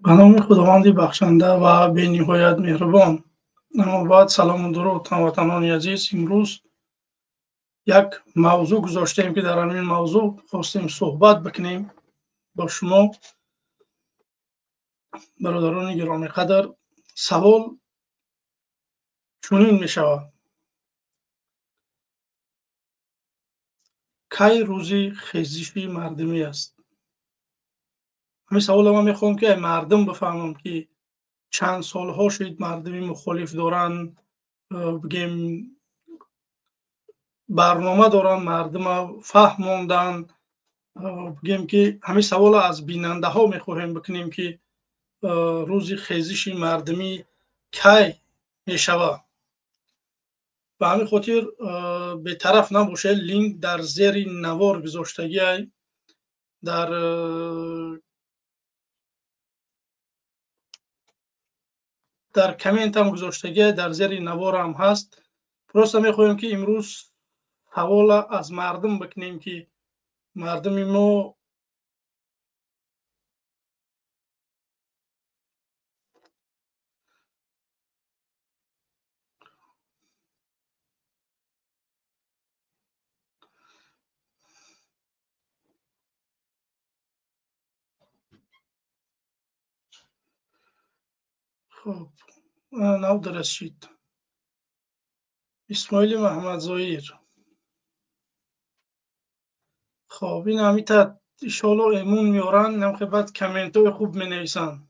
به نام خداوند بخشنده و بی نهایت مهربان. اما بعد سلام و درود هموطنان عزیز. امروز یک موضوع گذاشتیم که در همین موضوع خواستیم صحبت بکنیم با شما برادران گرامی قدر. سوال چنین می شود: کی روزی خیزشی مردمی است؟ همین سوال ما میخوام که مردم بفهمم که چند سالها شد مردمی مخالف دارن، بگیم برنامه دارن، مردم فهموندن. بگیم که همین سوال از بیننده ها میخواهیم بکنیم که روزی خیزش مردمی کی میشود. به همین خاطر به طرف نباشه، لینک در زیر نوار گذاشتگی، در کامنت هم گذاشتگی، در زیر نوار هم هست. پروسته میخواهیم که امروز سوال از مردم بکنیم که مردم ما خب نو درست شد. اسماعیل محمد زایر. خب این همیتا ایشالا امون میارن، نم بعد کامنت های خوب می نویسن.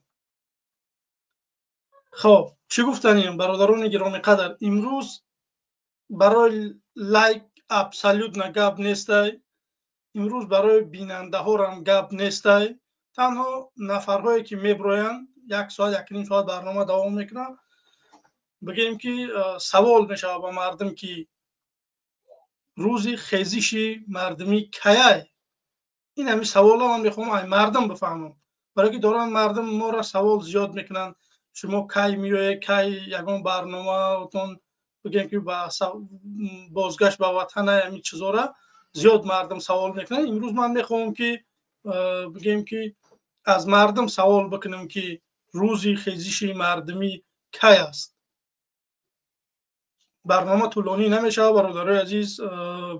خب چی گفتنیم برادران گرامی قدر؟ امروز برای لایک ابسولوت نه گپ نیسته، امروز برای بیننده ها هم گپ نیسته. تنها نفرهایی که میبروین یک ساعت یک نیم ساعت برنامه دوام میکنه، بگیم که سوال میشه با مردم که روزی خیزش مردمی کیه. این همین سوال ها من میخوام مردم بفهمم، برای که دارن مردم ما را سوال زیاد میکنن: شما کی میوه، کی یگان برنامه تون، بگیم که بازگشت به وطن، همین چیزا را زیاد مردم سوال میکنن. امروز من میخوام که بگیم که از مردم سوال بکنم که روزی خیزش مردمی کی است. برنامه طولانی نمیشه برادرای عزیز.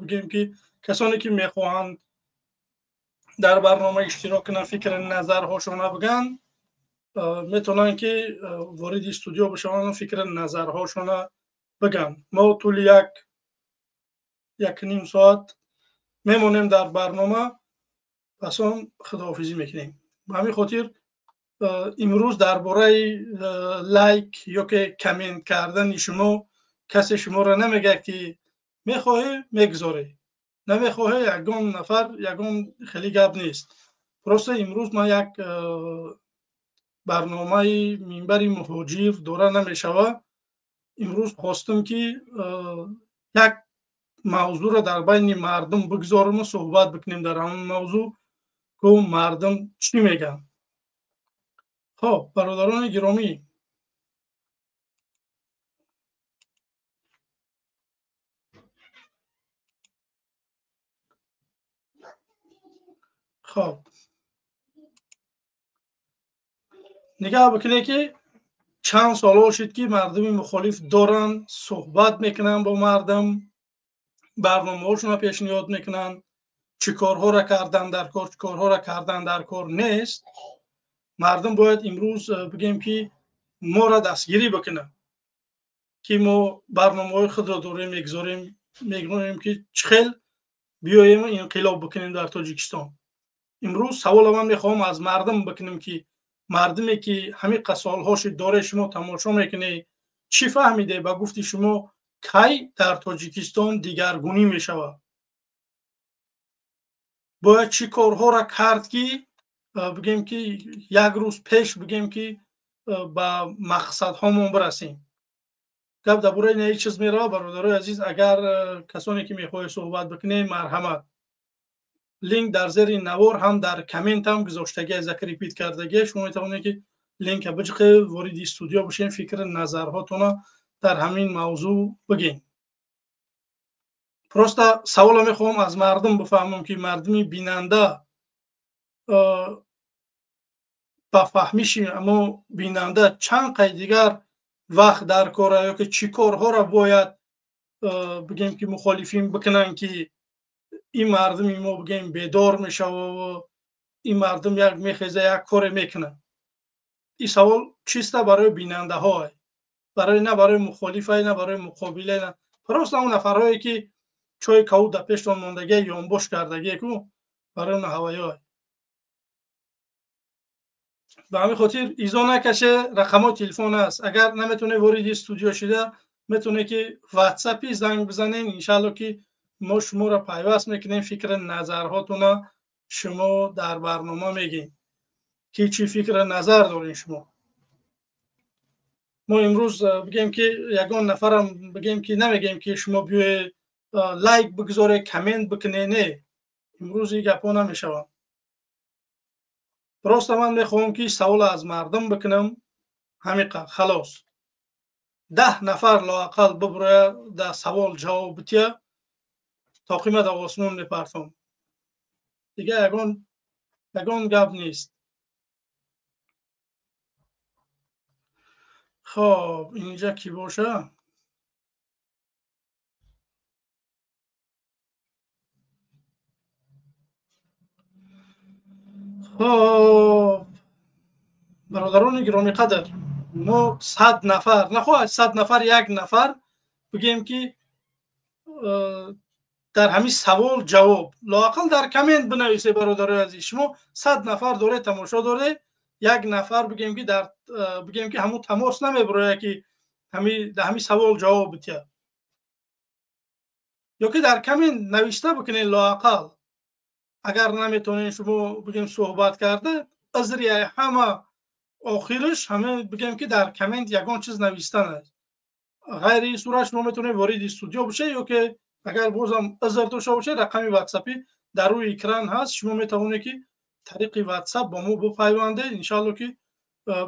بگیم که کسانی که میخواهند در برنامه اشتراک کنن، فکر نظرهاشون بگن، میتونن که وارد استودیو بشن، فکر نظرهاشون بگن. ما طول یک نیم ساعت میمونیم در برنامه، پس اون خداحافظی میکنیم. به همین خاطر امروز درباره لایک یا که کامنت کردن شما، کسی شما را نمیگه که میخواهی میگذاری، نمیخواهی یگان نفر یگان خیلی گپ نیست. پروسته امروز ما یک برنامه منبر مهاجر دوره نمیشوه. امروز خواستم که یک موضوع را در بین مردم بگذارم و صحبت بکنیم در همون موضوع که مردم چی میگن. خب برادران گرامی، خب نگاه بکنید که چند سال شد که مردم مخالف دارن صحبت میکنن با مردم، برنامه هاشون رو پیشنهاد میکنن، چی کارها را کردن در کار، چی کارها را کردن در کار نیست. مردم باید امروز بگیم که ما را دستگیری بکنه که ما برنامه های خود را داریم میگذاریم، میگوییم که چخیل بیاییم انقلاب بکنیم در تاجیکستان. امروز سوال من میخوام از مردم بکنیم که مردمی که همین سالهاش داره شما تماشا میکنه، چی فهمیده با گفتی شما کی در تاجیکستان دیگرگونی میشود؟ باید چی کارها را کرد که بگیم که یک روز پیش بگیم که با مقصد هامون برسیم. گپ درباره این چیز میره برادرای عزیز. اگر کسانی که میخواد صحبت بکنه مرحمت، لینک در زیر نوار هم در کامنت هم گذاشتگی، ذکر ریپیت کردگی، شما میتونید که لینک بجقه وارد استودیو بشین، فکر نظرهاتون در همین موضوع بگین. پروسته سوال میخوام از مردم بفهمم که مردمی بیننده ба фаҳмиши аммо бинанда чанд қай дигар вақт дар кора ё ки чӣ корҳоро бояд бигем ки мухолифин бикунанд ки ин мардуми мо бигем бедор мешававу ин мардум як мехеза як коре мекунад. ин савол чиста барои бинандаҳо, не барои мухолиф, не барои муқобила, просто ҳамон нафарҳое ки чойи каву дар пештон мондагӣ ёнбош кардагӣ ку барои он ҳаваё. ба ҳамин хотир изо накаше, рақамҳои телефон аст. Агар наметавонед вориди студио шуда, метавонед ки ватсапи занг бизанед. иншаалло ки мо шуморо пайваст мекунем, фикру назарҳотонро шумо дар барнома мегем ки чӣ фикру назар доред шумо. мо имрӯз бигем ки ягон нафарам бигем ки намегем ки шумо биёед лайк бигузоред, коммент бикунед. не, имрӯз ин гапҳо намешаванд. просто ман мехоҳам ки савол аз мардум бикунам, ҳамин қадр халос. 10 нафар лоақал бибуроя дар савол ҷавоб бития, то қимат осмон мепартом. дига ягон гап нест. хоб инҷа ки боша? хоб бародарони гиромиқадр, мо 100 нафар, нахоҳад 100 нафар як нафар бигем ки дар ҳамин савол ҷавоб лоақал дар коммент бинависед. бародарои азиз, шумо 100 нафар доред, тамошо доред, як нафар бигем ки дар бигем ки ҳамон тамос намебароя ки дар ҳамин савол ҷавоб бития. ё ки дар коммент навишта бикунед лоақал. агар наметавонед шумо бигем суҳбат карда, азрияи ҳама охираш ҳамин бигем ки дар коммент ягон чиз навистан аст. ғайри ин сурат шумо метавонед вориди студио бошед, ё ки агар бозам азр дошта бошед, рақами ватсапи дар рӯи экран ҳаст. шумо метавонед ки тариқи ватсап бо мо бипайвандед. иншаалло ки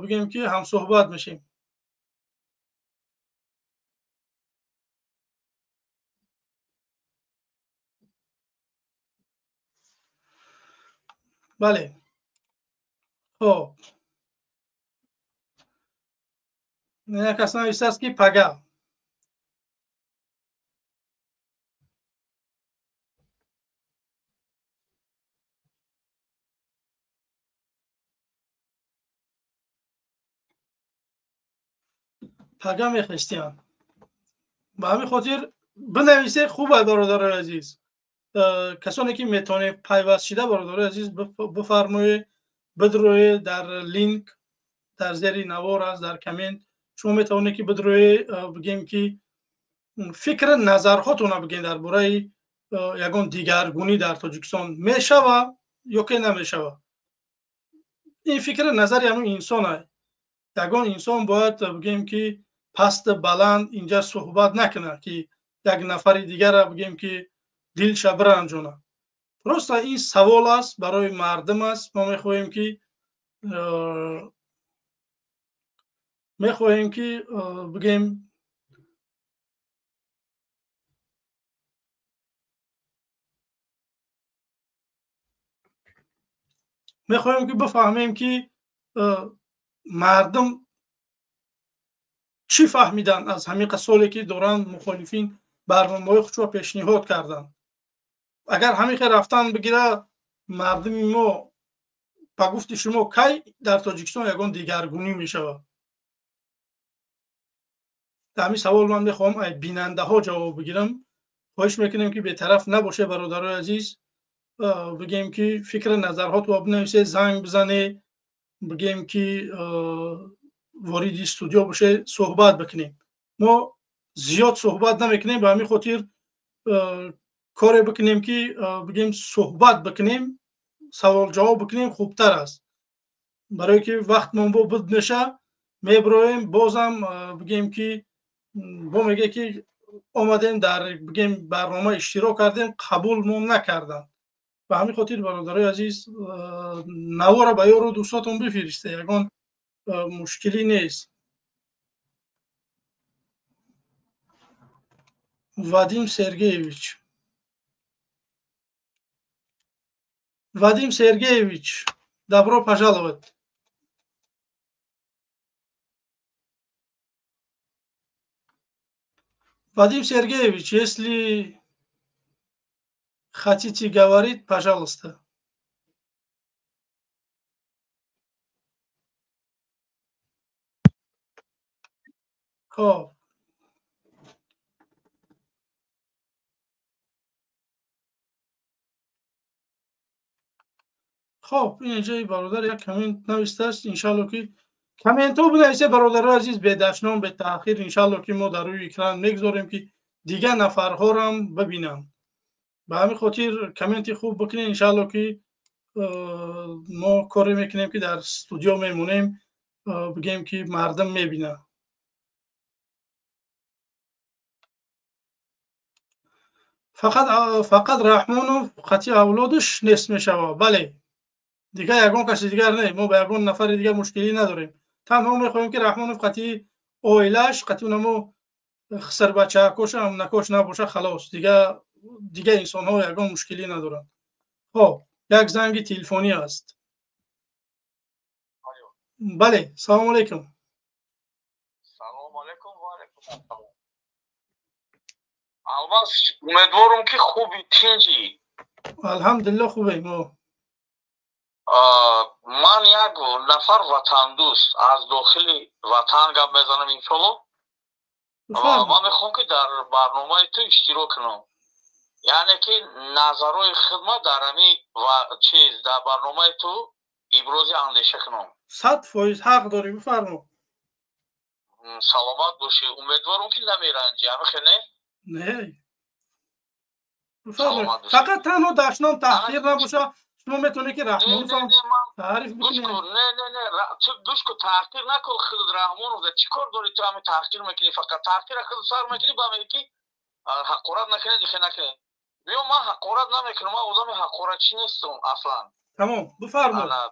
бигем ки ҳамсуҳбат мешем. бале, хоб як кас навистааст ки пага. пага мехестиям. ба ҳамин хотир бинависед. хуб аст бародарои азиз. касоне ки метавонед пайваст шуда, бародарои азиз, бифармоед, бидроед дар линк дар зери навор аст, дар коммент шумо метавонед ки бидроед, бигем ки фикру назарҳотонро бигем дар бораи ягон дигаргунӣ дар Тоҷикистон мешава ё ки намешава. ин фикру назари ҳамин инсон аст. ягон инсон бояд бигем ки пасту баланд инҷа суҳбат накунад ки як нафари дигарро бигем ки дилша биранҷонад. просто ин савол аст, барои мардум аст. мо мехоҳем ки бигем бифаҳмем ки мардум чӣ фаҳмиданд аз ҳамин соле ки доранд мухолифин барномаҳои худшро пешниҳод карданд. агар ҳамин хел рафтан бигира, мардуми мо ба гуфти шумо кай дар Тоҷикистон ягон дигаргунӣ мешавад. дар ҳамин савол ман мехоҳам аз бинандаҳо ҷавоб бигирам. хоҳиш мекунем ки бетараф набошед бародарои азиз. бигем ки фикру назарҳотро бинависед, занг бизанед, бигем ки вориди студио бошед, суҳбат бикунем. мо зиёд суҳбат намекунем. ба ҳамин хотир коре бикунем ки бигем суҳбат бикунем, савол-ҷавоб бикунем, хубтар аст. барое ки вақтмон бо буд меша, мебироем бозам бигем ки бо меге ки омадем дар бигем барнома иштирок кардем, қабулмон накарданд. ба ҳамин хотир бародарои азиз, навора ба ёру дӯстотон бифиристед, ягон мушкилӣ нест. Вадим Сергеевич, добро пожаловать. Вадим Сергеевич, если хотите говорить, пожалуйста. خب خب اینجا برادر یک کامنت نوشته است انشالله که کامنت ها بنویسه برادر عزیز بدشنام به تاخیر انشالله که ما در روی اکران میگذاریم که دیگه نفرها را هم ببینم به همین خاطر کامنت خوب بکنین انشالله که ما کاری میکنیم که در استودیو میمونیم بگیم که مردم میبینه فقط رحمانов خطی اولادش نیست میشوه بله دیگه یگان کسی دیگر نه ما به یگان نفر دیگر مشکلی نداریم تنها میخوایم که رحمانов خطی اویلش خطی اونمو خسر بچه کش هم نکش نباشه خلاص دیگه انسان ها یگان مشکلی ندارن خب یک زنگ تلفنی است بله سلام علیکم سلام علیکم و علیکم السلام الماس امیدوارم که خوبی تینجی الحمدلله خوبه ما من یک نفر وطن دوست از داخل وطن گپ بزنم انشالله من میخوام که در برنامه تو اشتراک کنم یعنی که نظرهای خدمت در امی و چیز در برنامه تو ابراز اندیشه کنم 100% حق داری بفرما سلامت باشی امیدوارم که نمیرنجی همه خیلی نه بفرما فقط تنها دشنام تحقیر نباشه شما میتونی که رحمانوف هم تعریف بکنی نه تو گوش کو تحقیر نکن خود رحمانوف چیکار داری تو همین تحقیر میکنی فقط تحقیر خود سر میکنی با میگی حقارت نکنی دیگه نکنی بیا من حقارت نمیکنم من آدم حقارتچی نیستم اصلا تمام بفرما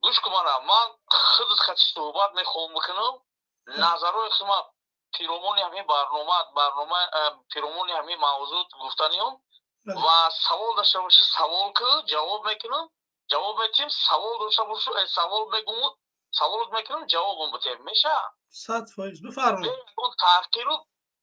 گوش کن من خود خط صحبت میخوام بکنم نظرهای شما پیرامون همین برنامه پیرامون همین موضوع گفتنیم و سوال داشته باشی سوال که جواب میکنم جواب میتیم سوال داشته باشی سوال بگم سوال میکنم جواب میتیم میشه 100% بفرما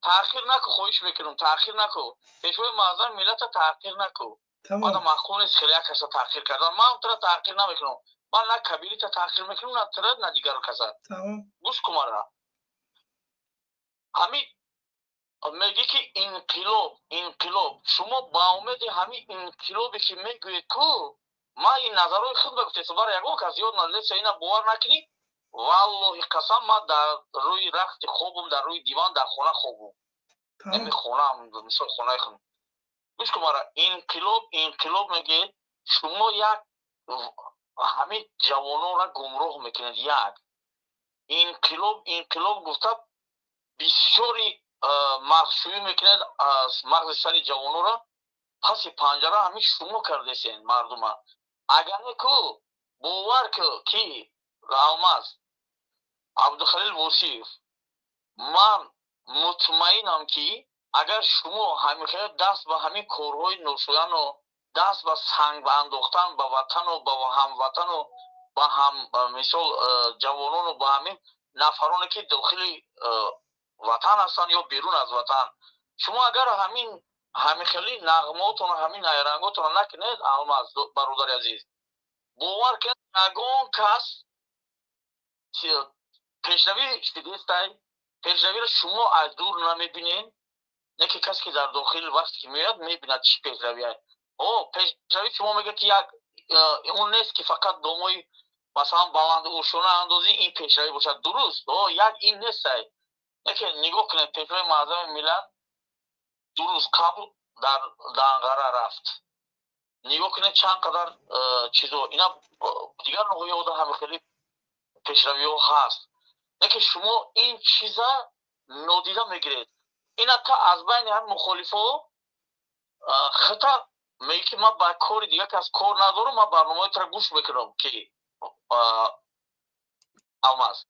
تأخیر نکو خواهش میکنم تأخیر نکو پیشوای معظم ملت تأخیر نکو آدم مخون است خیلی کس تأخیر کردن من تو تأخیر نمیکنم من نه کبیری تأخیر میکنم نه تو نه دیگر کس تمام گوش کن مرا همین میگی که انقلاب شما با امید همین انقلابی که میگوید کو ما این نظرهای خود بگفتید برای یکو کس یاد نلیست اینا باور نکنی والله قسم ما در روی رخت خوبم در روی دیوان در خونه خوبم نمی خونم مثل خونه خونم گوش کن مرا انقلاب میگه شما یک همین جوانان را گمراه میکنید یک انقلاب گفته بسیاری مغزشویی میکنید از مغز سری جوانو را پس پنجره همین شما کردیسین مردم ها اگر نکو باور که رامز عبدالخلیل وصیف من مطمئنم که اگر شما همیشه دست به همین کارهای نوشویان و دست به سنگ به انداختن به وطن و به هموطن و به هم مثال جوانان و به همین نفرانی که داخل وطن هستن یا بیرون از وطن شما اگر همین خیلی نغماتون و همین نیرنگاتون نکنید الماس برادر عزیز باور کنید نگون کس پیشروی شدیستای پیشروی را شما از دور نمیبینین نه که کسی که در داخل وقتی که میاد میبیند چی پیشروی هست پیشروی شما میگه که یک اون نیست که فقط دومای مثلا بلند اوشونه اندازی این پیشروی باشد درست یک این نیست نه که نگاه کنید پیشروی معظم ملت درست قبل در انقره رفت نگاه کنید چند قدر چیزو اینا دیگر نوعی آدم همه خیلی پیشروی ها هست نه که شما این چیزا نادیده میگیرید اینا تا از بین هم مخالف ها خطا میگه که من با کار دیگه که از کار ندارم من برنامه تر گوش میکنم که الماس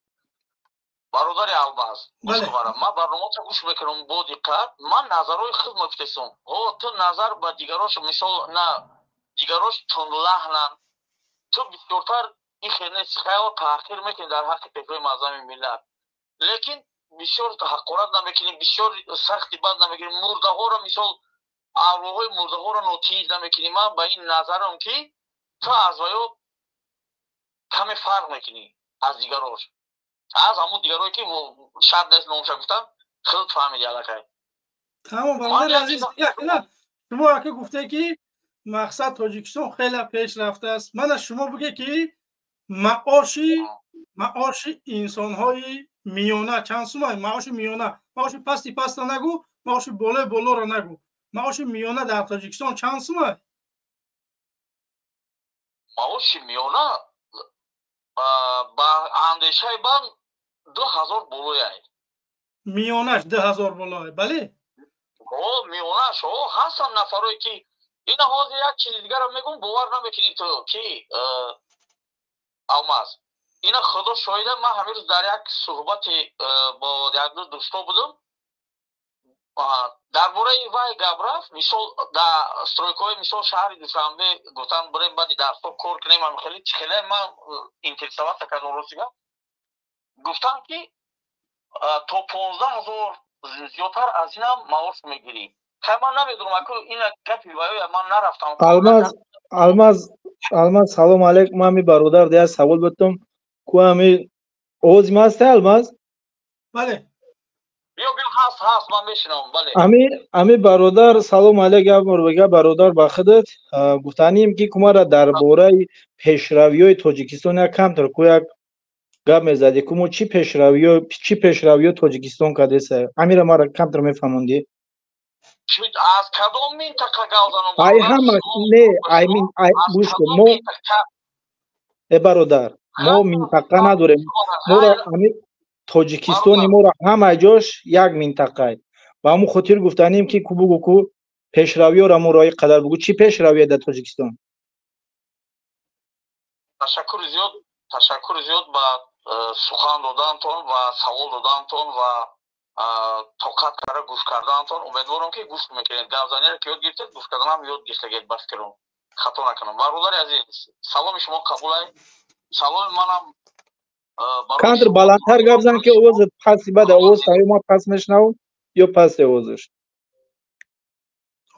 برادر الماس گوش کنم من برنامه تر گوش میکنم با دقت من نظرهای خود مفتسم تو نظر با دیگراش مثال نه دیگراش چون لحنن تو بسیارتر این خیلی خیلی تحقیر میکنی در حق پیشوای معظم ملت لیکن бисёр ҳақорат намекунӣ, бисёр сахти бад намекунӣ, мурдаҳоро мисол арвоҳои мурдаҳоро нотиҷ намекунӣ. Ман ба ин назарам, ки ту аз ваё каме фарқ мекунӣ аз дигарош, аз ҳамун дигарое ки шарт нест номуша гуфтам, хелд фаҳмиди аллакай. тамом бародари азиз, шумо ака гуфте ки мақсад Тоҷикистон хеле пеш рафтааст. мана шумо биге ки маоши инсонҳои миёна чанд сумай? Маоши миёна, маоши пасти паста нагӯ, маоши болои болоро нагӯ, маоши миёна дар Тоҷикистон чанд сумай? маоши миёна ба андешаи ман 2000 болояд. миёнаш 2000 болояд, бале? миёнаш ҳастанд нафарое ки ина ҳозир як чизи дигарам мегӯм, бовар намекунӣ ту ки Алмаз, ина худо шоҳида, ман ҳамирӯз дар як суҳбати бо якду дӯсто будам, дар бораи вай гап рафт. Мисол дар стройкои мисол шаҳри Душанбе гуфтан бурем баъди дарсҳо кор кунем, хеле ман интересоваться кардам ростига. Гуфтан ки то 15000 зиёдтар аз инам маош мегирӣ. Хай ман намедонам, аку ина гапи ваёя ман нарафтам. Алмаз, салом алейкум. Ман бародар дея савол бутам. Ку ами овози ман аст Алмаз? Бале. Биё ҳаст, ман мешунавам, бале. Ами бародар салом алейкум, бародар ба худат. Гуфтанем ки кумара дар бораи пешравиёи Тоҷикистон як камтар ку як гап мезади. Ку мо чӣ пешравиё Тоҷикистон кардеса? Амира мара камтар мефаҳмонди? аз кадом минтақа гап занам? Ай ҳама не, ай гӯш кун. Мо бародар, мо минтақа надорем. Мора ами Тоҷикистони мора ҳама ҷош як минтақае. Ба ҳамун хотир гуфтанем ки ку бугу ку пешравиёро мо ро қадар бугу. Чӣ пешравие дар Тоҷикистон? ташаккури зиёд ба сухан додантон ва савол додантон ва тоқат кара гӯш кардаантон. Умедворам ки гӯш мекунед. Гапзаниро ки ёд гирифтед, гӯш карданам ёд гирифтагед. Ба фикрам хато накунам. Бародари азиз, саломи шумо қабулай. Саломи манам камтар баландтар гап зан ки овозат пасти бада. Овоз таё ма паст мешнавам ё пасте овозаш?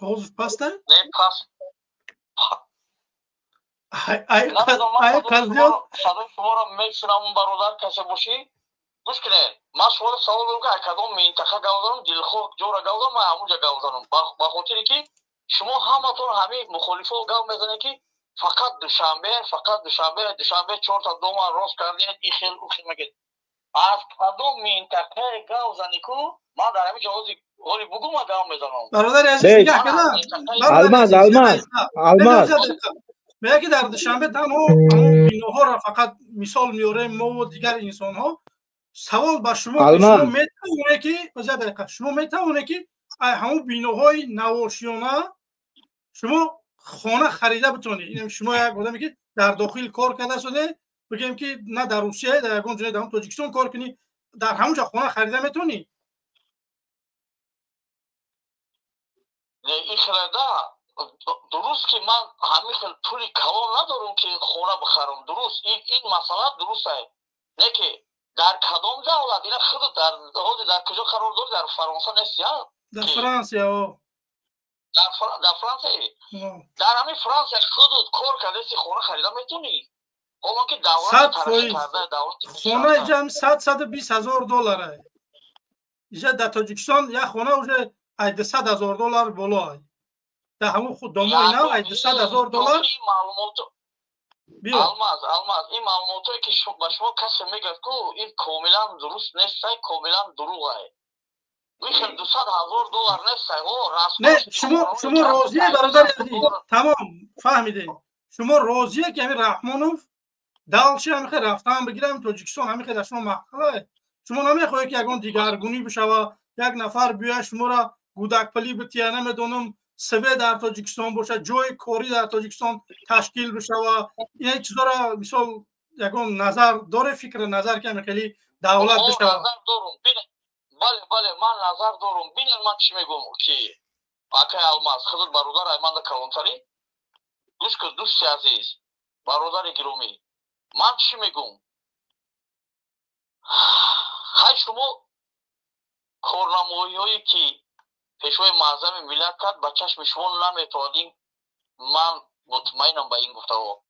Овозаш паста? Не паст. садои шуморо мешунавам бародар, касе бошӣ. گوش کنید من شما سوال می‌کنم که کدام منطقه گاودارم دلخواه جورا گاودارم من همونجا گاودارم با خاطری که شما همتون همین مخالفا گاو میزنید که فقط دوشنبه 4 تا دوم راست کردین این خیل او خیل میگید از کدام منطقه گاو زنی کو من در همین جهازی ولی بگو ما گاو میزنم برادر عزیز میگه که نه الماس میگه که در دوشنبه تنها بینوها را فقط مثال میاریم ما و دیگر انسان ها. سوال با شما میتونه که شما میتونه که همون بینوهای نواشیانه شما خانه خریده بتونید. این شما یک آدمی که در داخل کار کرده شده بگیم که نه در روسیه در یگان جای در تاجیکستان کار کنی در همونجا خانه خریده میتونی. این خلاده درست که من همین خیلی پولی کلان ندارم که خانه بخرم. درست این مسئله درسته نه که در کدام دولت اینا خود در کجا قرار داره؟ در فرانسه نیست یا در فرانسه در فرانسه در همین فرانسه خود کار کرده سی خونه خریده میتونی حالا که دولت ترقی کرده خونه جمع 120 هزار دلاره اینجا در تاجیکستان یک خونه اوجه 100 هزار دلار بالا در همون خود دامو اینا 100 هزار دلار алмаз این معلوماتایی که به شما کسی میگه که این کاملا درست نیست، کاملا دروغه. این 200 هزار دلار نیست. نه شما راضیه برادر عزیز؟ تمام فهمیدین. شما راضیه که همین رحمانوف دالچی همیشه رفتن بگیرم تاجیکستان همیشه در شما محقله. شما نمیخواهید که یگان دیگرگونی بشوه یک نفر بیاید شما را گودکپلی بتیه نمیدونم سوی در تاجیکستان باشه جای کاری در تاجیکستان تشکیل بشه و این چیزا را مثال یگان نظر داره فکر نظر که خیلی دولت بشه. نظر دارم بله من نظر دارم. ببینید من چی میگم که آقای الماس خودت برادر ایمان کلانتری گوش کن دوست عزیز برادر گرامی من چی میگم های شما کارنمایی‌هایی که پیشوای معظم ملت کرد به چشم شما نمیتوانیم. من مطمئنم به این گفته ها.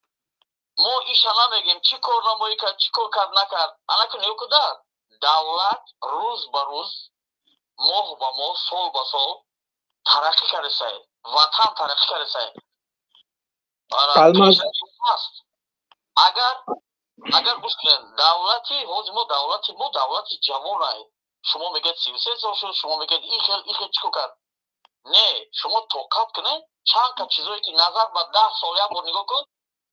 ما ایشا نمیگیم چی کارنمایی کرد چی کار کرد نکرد. انا که نیو کدر دولت روز به روز ماه به ماه سال به سال ترقی کرده، وطن ترقی کرده. اگر گوش کنید دولتی ما دولتی جوان هست. شما میگید 33 سال شد، شما میگید این خیل چیکو کرد. نه، شما توقف کنید چند تا چیزایی که نظر به 10 سال یک بار نگاه کن.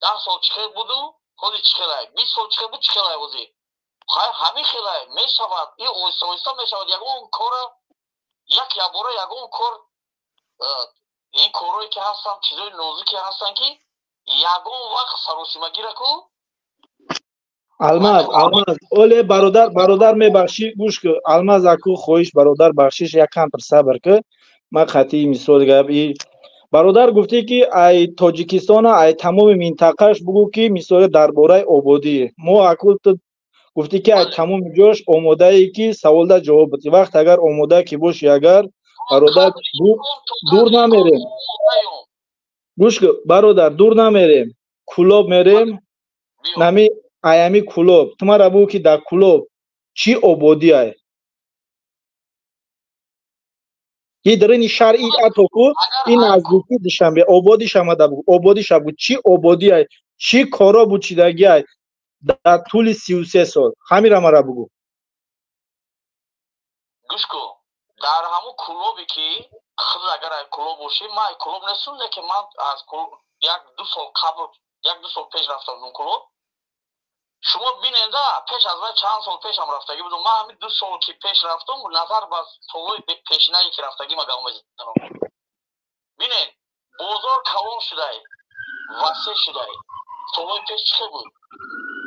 10 سال چه خیل بودو خودی چه خیل هست، 20 سال چه خیل بود چه خیل هست بودی. همین خیل هست میشود. این اویستا میشود یکون کار یک باره یکون کار. این کارهایی که هستن چیزای نازکی هستن که یکون وقت سروسیمگی را کن. الماز اولی برادر میبخشی گوش که الماز اکو خویش برادر بخشیش یک کم پر صبر که ما خطی مثال گفتی برادر گفتی که ای تاجیکستان ای تمام منطقهش بگو که مثال درباره آبادی ما اکو گفتی که ای تمام جاش آماده ای که سوال ده جواب بدی. وقت اگر آماده که باشی اگر برادر دور نمیریم گوش که برادر دور نمیریم کلاب میریم نمی ایامی کلوب تمہارا بو کی دا کلوب چی آبادی ہے یہ درنی شرعی اتو کو این نزدیکی دشنبه آبادی شما دا بو آبادی شبو چی آبادی ہے چی کارا بو چی دگی ہے در طول 33 سال همین را مرا بگو. گوش کو در همون کلوبی که خود اگر کلوب باشی ما کلوب نسونه که من از یک دو سال قبل یک دو سال پیش رفتم اون کلوب. شما بیننده پیش از من چند سال پیش هم رفتگی بودم. من همین 2 سال که پیش رفتم نظر به سالهای پیشینه‌ای که رفتگی ما گام میزنم. بینین بازار کلان شده وسیع شده. سالهای پیش چه بود؟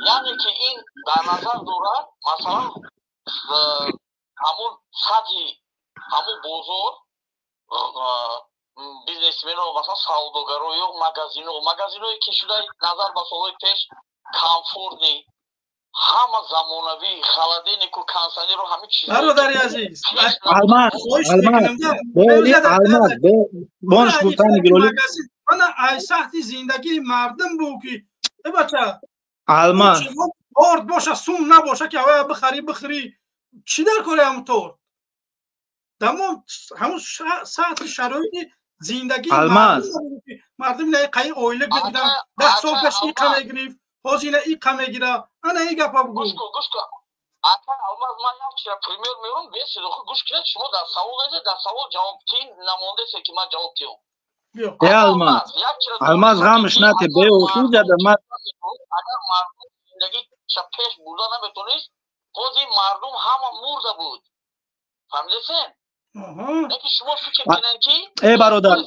یعنی که این در نظر دارد مثلا همون سطحی همون بازار بیزنسمن و مثلا سوداگرای و مغازینایی که شده نظر به سالهای پیش کامفورتنی همه زمانوی خلدینی کو کانسانی رو همه چیز برادر عزیز الماس بونش گفتن گرولی انا ای سخت زندگی مردم بو که بچا الماس آرد باشه سوم نباشه که اوه بخری چی در کاره همون طور همون سطح شرایط زندگی مردم نه قای اویله بگیدن 10 سال پیش این قمه گریف هزینه این قمه گیره انا این گپا بگو. گوش کن اتا الماز من یک چیز پریمیور میرم بیس رو گوش کنید شما در سوال جواب تین نمونده سه که من جواب تیم الماز غمش نته به او خود در ما اگر مردم زندگی پیش بوده نمیتونید خود این مردم همه مرده بود. فهمیدین؟ ای برادر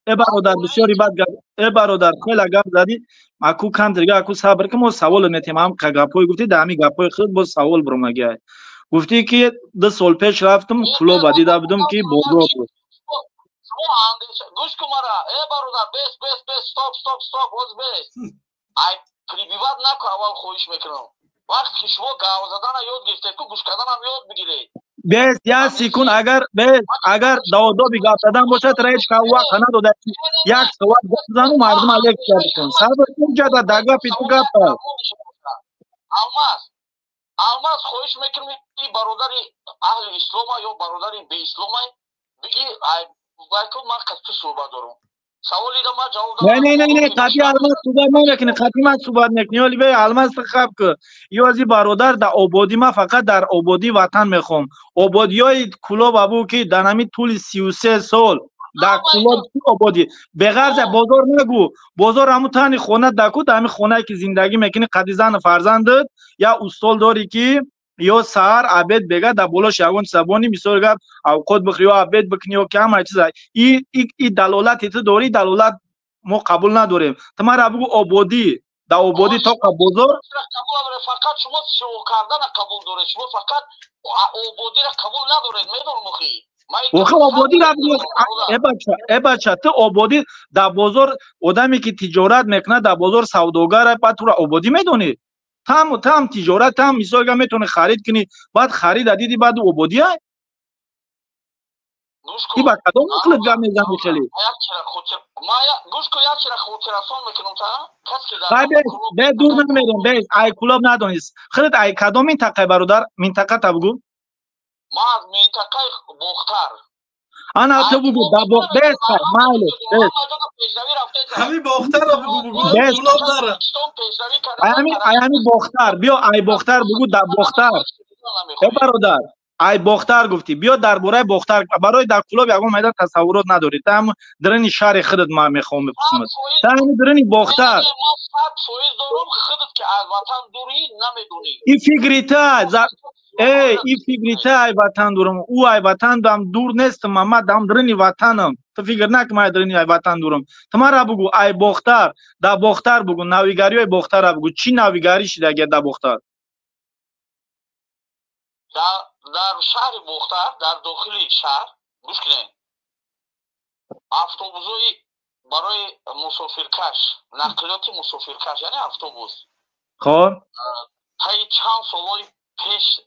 ای برادر بسیاری بد گفت ای برادر خیلی گپ زدی اكو کم دیگه اكو صبر که ما سوال نتیم هم گپای گفتی دمی گپای خود با سوال برام گه گفتی که 2 سال پیش رفتم کلوب دیده بودم که بازار بود. گوش کن مرا ای برادر بس stop وز بس ای پریبیوات نکو اول خویش میکنم وقتی شما گاو زدن یاد گرفته که گوش کردن هم یاد بگیرید. بس یا سیکون اگر دو بیگاه دادن باشه ترایش که وقت نداده یک سوال بزنم مردم علیک کردن صبر کن جدا دگا پیتو گپ الماس خویش میکنم این برادری اهل اسلام یا برادری به اسلام بگی باید من قصد صحبت دارم سوالی را ما جواب دادم. نه قطعی الماس صحبت نکنه قطعی من صحبت نکنی ولی به الماس خب که یوازی برادر در آبادی ما فقط در آبادی وطن میخوام آبادیای کلوب ابو که در همین طول 33 سال در کلوب آبادی به غرض بازار نگو بازار همون تنی خونه دکو در همین خونه که زندگی میکنی قدی زن فرزندت یا استاد داری که یا سحر عبید بگه در بولاش یگون سبانی مثال گفت اوقات بخری و عبید بکنی و کم هر چیز این دلالت تو داری دلالت ما قبول نداریم تمہارا بگو آبادی در آبادی تا بازار فقط شما شو کردن قبول دارید شما فقط آبادی را قبول ندارید میدونم مخی آبادی را ای بچه تو آبادی در بازار آدمی که تجارت میکنه در بازار سوداگر بعد تو را آبادی میدونی تام تجارت هم مثال که میتونه خرید کنی بعد خرید دیدی بعد عبودی های این با کدام مطلب گپ میزنی خیلی گوش کو یک چرا خود رسون میکنم تا کسی که بعد به دور نمیریم به ای کلوب ندونیست خیلی ای کدام منطقه برادر منطقه تا بگو ما از منطقه بختر انا تو بگو دا بخت ماله همین باختر رو بگو کلوب داره همین باختر بیا ای باختر بگو دا باختر برادر ای باختر گفتی بیا درباره باختر برای در کلوب یگان میدان تصورات نداری تام درنی شهر خودت ما میخوام بپرسم تام درنی باختر این فکریته این فکریته ای وطن دورم او ای وطن دام دور نیست ما دام درنی وطنم تو فکر نک ما درنی ای وطن دورم تمارا بگو ای باختر دا باختر بگو ناویگاری باختر بگو چی ناویگاری شده اگه دا باختر در شهر بختر در داخل شهر گوش کنین افسوبوزای برای مسافرکش نقلیات مسافرکش یعنی افسوبوس خب تای چند سالای پیش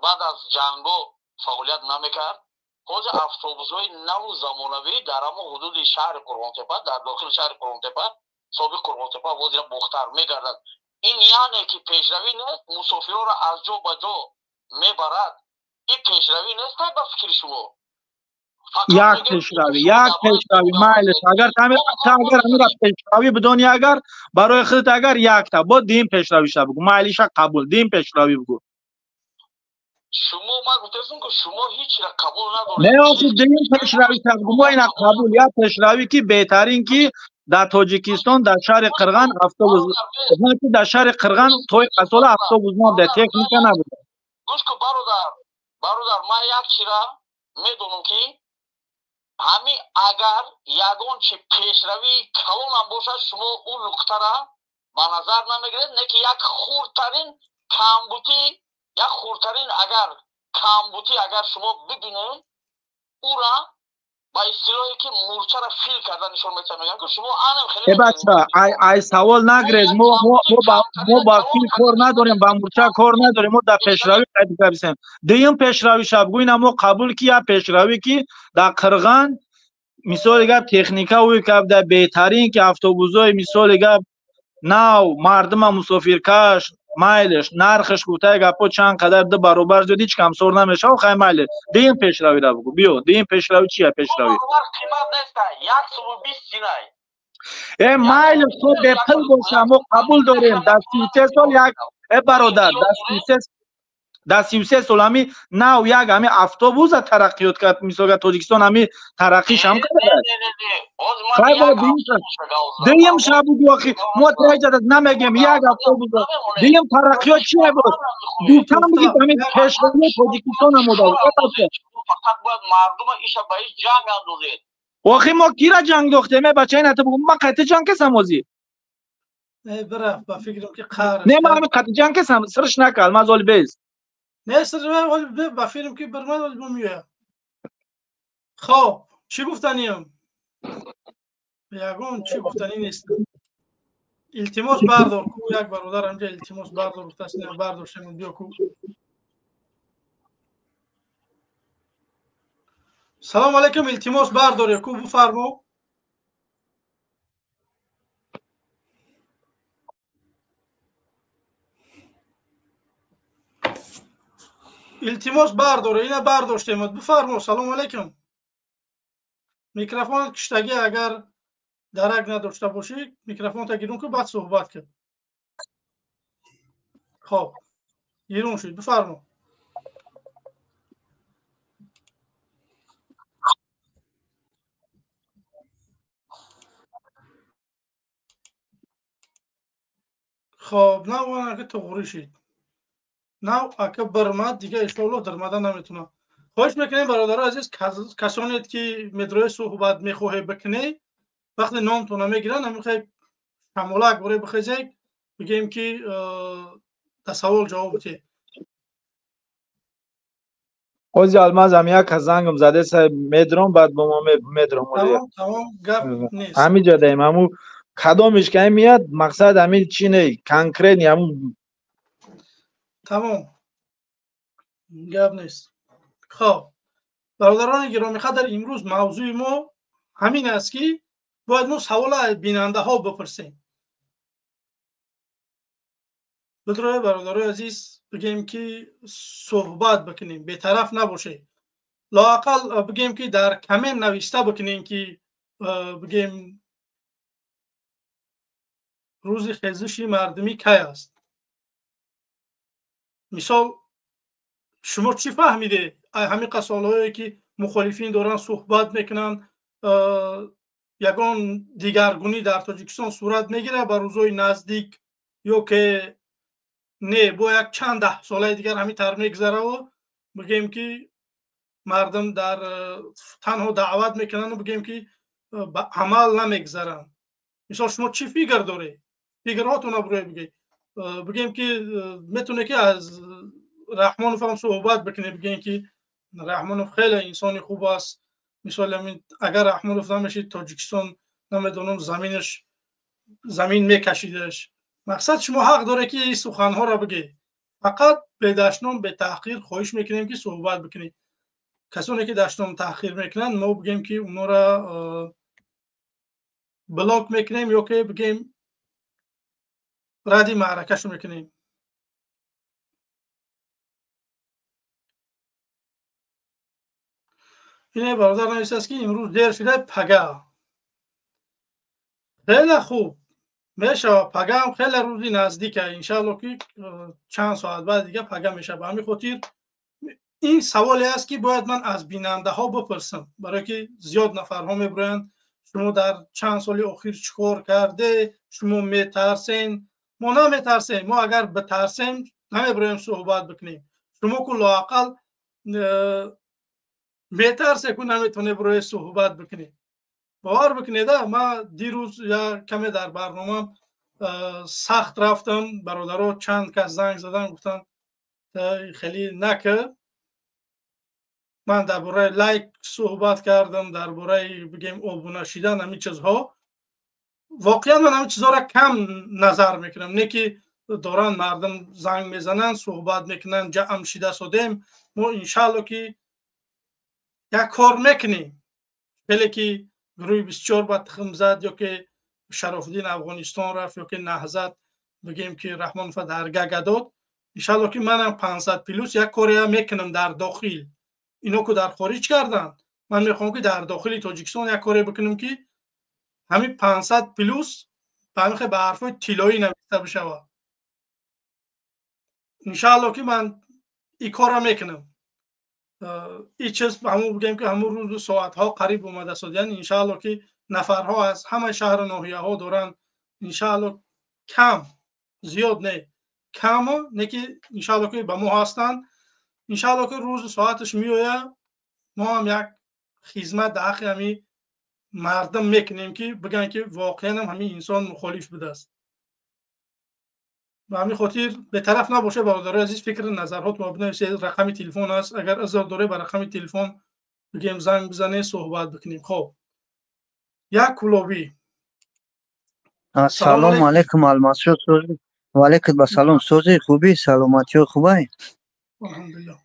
بعد از جنگو فعالیت نمیکرد حاضر افسوبوزای نو زمانوی در اما حدود شهر قربانتپه در داخل شهر قربانتپه سابق قربانتپه وزیر بختر میگردد این یعنی که پیشروی نیست مسافرها را از جا به جا میبرد این پیشروی نیست با فکر شما یک پیشروی مایلش اگر همین پیشروی بدونی اگر برای خودت اگر یک تا با دیم پیشروی شد بگو مایلش قبول دیم پیشروی بگو شما ما گفتم که شما هیچ را قبول ندارید نه آخه دیم پیشروی شد بگو ما اینا قبول یا پیشروی که بهترین که در تاجیکستان در شهر قرغان افسوس در شهر قرغان توی اصلا افسوس ما در تکنیک نبود گوش کو برادر ما یک چیزا میدونم که همین اگر یگان چی پیشروی کلان هم باشد شما اون نقطه را به نظر نمیگیرید نه که یک خردترین کمبودی اگر شما ببینید او را با اصطلاحی که مورچه را فیل کرده نشون میگم که شما آنم خیلی بچه ای سوال نگریز ما با فیل کار نداریم با مورچه کار نداریم ما در پیشروی قید بسیم دیم پیشروی شب گوین ما قبول کی پیشروی کی در قرغان مثال گپ تکنیکا وی که در بهترین که اتوبوسای مثال گپ ناو مردم مسافرکش مایلش نرخش گوته گپو چند قدر ده برابر شد هیچ کم سور نمیشه و خیلی مایل دیم پیشروی را بگو بیا دیم پیشروی چیه پیشروی قیمت نیست 120 دینار مایل تو به پل باشه ما قبول داریم در 33 سال یک برادر در 33 سال همی ناو یک همی اتوبوس ترقیات کرد مثلا تاجیکستان همی ترقیش هم کرد دیم شب بگو آخی ما ترجت نمیگیم یک اتوبوس دیم ترقیات چیه بود دوتم بگید همی پیشروی تاجیکستان هم دارد فقط باید مردم ایشا با ایش جنگ اندازید آخی ما کی را جنگ داختیم بچه این حتی بگو ما قطع جنگ کسم وزی برف با فکرم که قهر نه ما همی قطع جنگ کسم سرش نکل ما زال بیز نه سر ولی با فکرم که برمد ولی بمیه خب چی گفتنیم یگون چی گفتنی نیست التماس بردار کو یک برادر همجا التماس بردار تصنیه بردار شمون بیا کو سلام علیکم التماس بردار یا کو بفرمو التماس بردار اینا برداشتیم بفرمو سلام علیکم میکروفون کشتگی اگر درک نداشته باشی میکروفون تا گیرون که بعد صحبت کرد خب گیرون شد بفرمو خب نه اگه تغری شید نه اگه برمد دیگه اشتالله درمده نمیتونه خواهش میکنیم برادر عزیز کسانیت که مدروی صحبت میخواهی بکنی وقتی نامتون میگیرن نمیخوای شمالک برای بخیزید بگیم که در سوال جواب بده اوزی الماز هم یک زنگم زده سه مدرون بعد با ما مدرون تمام گپ نیست همین جا داریم همون کدامش که میاد مقصد همین چی نه کنکرین همون تمام گپ نیست. خب برادران گرامی قدر امروز موضوع ما همین است که باید ما سوال از بیننده ها بپرسیم. بدروی برادرای عزیز بگیم که صحبت بکنیم، بی‌طرف نباشه. لااقل بگیم که در کامنت نوشته بکنیم که بگیم روز خیزش مردمی کی است. مثال شما چی فهمیده؟ همین قسالهایی که مخالفین دارن صحبت میکنن یگان دیگرگونی در تاجیکستان صورت میگیره بر روزهای نزدیک، یا که نه با یک چند ده ساله دیگر همین تر میگذره و بگیم که مردم در تنها دعوت میکنن و بگیم که به عمل نمیگذرن. مثلا شما چی فکر داره؟ فکراتون رو بگید. بگیم که میتونه که از رحمانوف هم صحبت بکنه، بگیم که رحمانوف خیلی انسان خوب است. مثلا اگر رحمانوف نمیشید تاجیکستان نمیدونم زمین میکشیدش. مقصد شما حق داره که این سخنها را بگی، فقط به دشنام به تحقیر خواهش میکنیم که صحبت بکنید. کسانی که دشنام تحقیر میکنن ما بگیم که اونا را بلاک میکنیم یا که بگیم ردی معرکهشو میکنیم. اینه برادر نویسته است که امروز دیر شده پگه. خیلی خوب میشه، پگه هم خیلی روزی نزدیکه، انشاءالله که چند ساعت بعد دیگه پگه میشه. به همین خاطر این سوالی است که باید من از بیننده ها بپرسم، برای که زیاد نفرها میبرند شما در چند سال اخیر چیکار کرده، شما میترسین. ما نمیترسیم. ما اگر بترسیم نمیبریم صحبت بکنیم. شما که لااقل میترسه که نمیتونه برای صحبت بکنیم. باور بکنید ما دیروز یا کمی در برنامه سخت رفتم، برادرها چند کس زنگ زدن گفتن خیلی نکه. من درباره لایک صحبت کردم، درباره بگیم ابونه شدن همین چیزها. واقعا من همین چیزها را کم نظر میکنم، نه که دارن مردم زنگ میزنن صحبت میکنن جمع شده شدیم. ما انشالله که یک کار میکنیم. خیلی که گروه 24 با تخم زد یا که شرف الدین افغانستان رفت یا که نهضت بگیم که رحمانوف درگاه داد، انشالله که منم 500 پلوس یک کاری میکنم در داخل. اینو که در خارج کردن، من میخوام که در داخل تاجیکستان یک کاری بکنم که همین 500 پلوس به حرفای طلایی نوشته بشه. انشالله که من این کار میکنم. این چیز همون بگیم که همون روز ساعت ها قریب اومده شد، یعنی انشالله که نفرها از همه شهر و ناحیه ها دارن، انشالله کم زیاد نه کم نه که انشالله که به ما هستن. انشالله که روز ساعتش میویه ما هم یک خدمت در حق همین مردم میکنیم که بگن که واقعا هم همین انسان مخالف بوده است. و همین خاطر به طرف نباشه برادرای عزیز، فکر نظرات ما بنویسید. رقم تلفن است، اگر اجازه داره به رقم تلفن بگیم زنگ بزنه صحبت بکنیم. خب یک کلابی. سلام علیکم الماسیو سوزی. و علیکم السلام سوزی. خوبی؟ سلامتی خوبی؟ الحمدلله.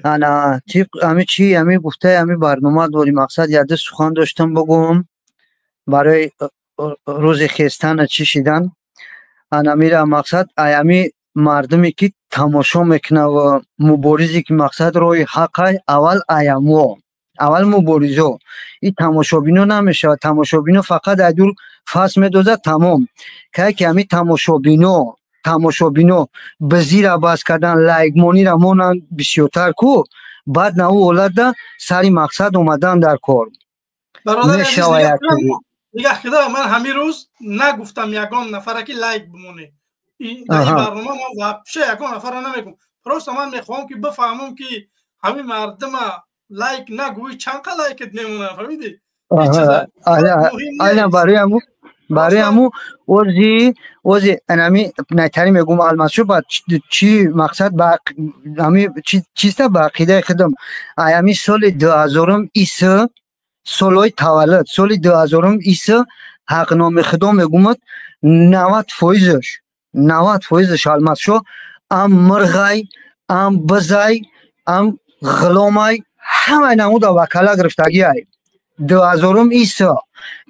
انا تیپ امی گفته امی برنامه داری مقصد یاد سخن داشتم بگم برای روز خستان چی شدن. انا میره مقصد امی مردمی که تماشا میکنه و مبارزی که مقصد روی حق اول ایامو اول مبارزو این تماشابینو نمیشه. تماشابینو فقط ادور فاس میدوزه تمام که امی تماشابینو به زیر عباس کردن لایک مونی را مونن بسیارتر کو بعد نه اولاد سری مقصد اومدن در کار میشه. دیگه خدا من همین روز نگفتم یگان نفر که لایک بمونه. این برنامه ما واپشه یگان نفر نمیگم. پروست من میخوام که بفهمم که همین مردم لایک نگوی چند تا لایکت میمونه. فهمیدی؟ آیا برای همو وزی انمی نتری میگم الماسو با چی مقصد با همی چیستا با عقیده خودم ایامی سال 2000 ایسا سالای تولد سال 2000 ایسا حقنامه خدا میگم 90% الماسو ام مرغای ام بزای ام غلامای همه نمود وکلا گرفتگی های 2000 ایسا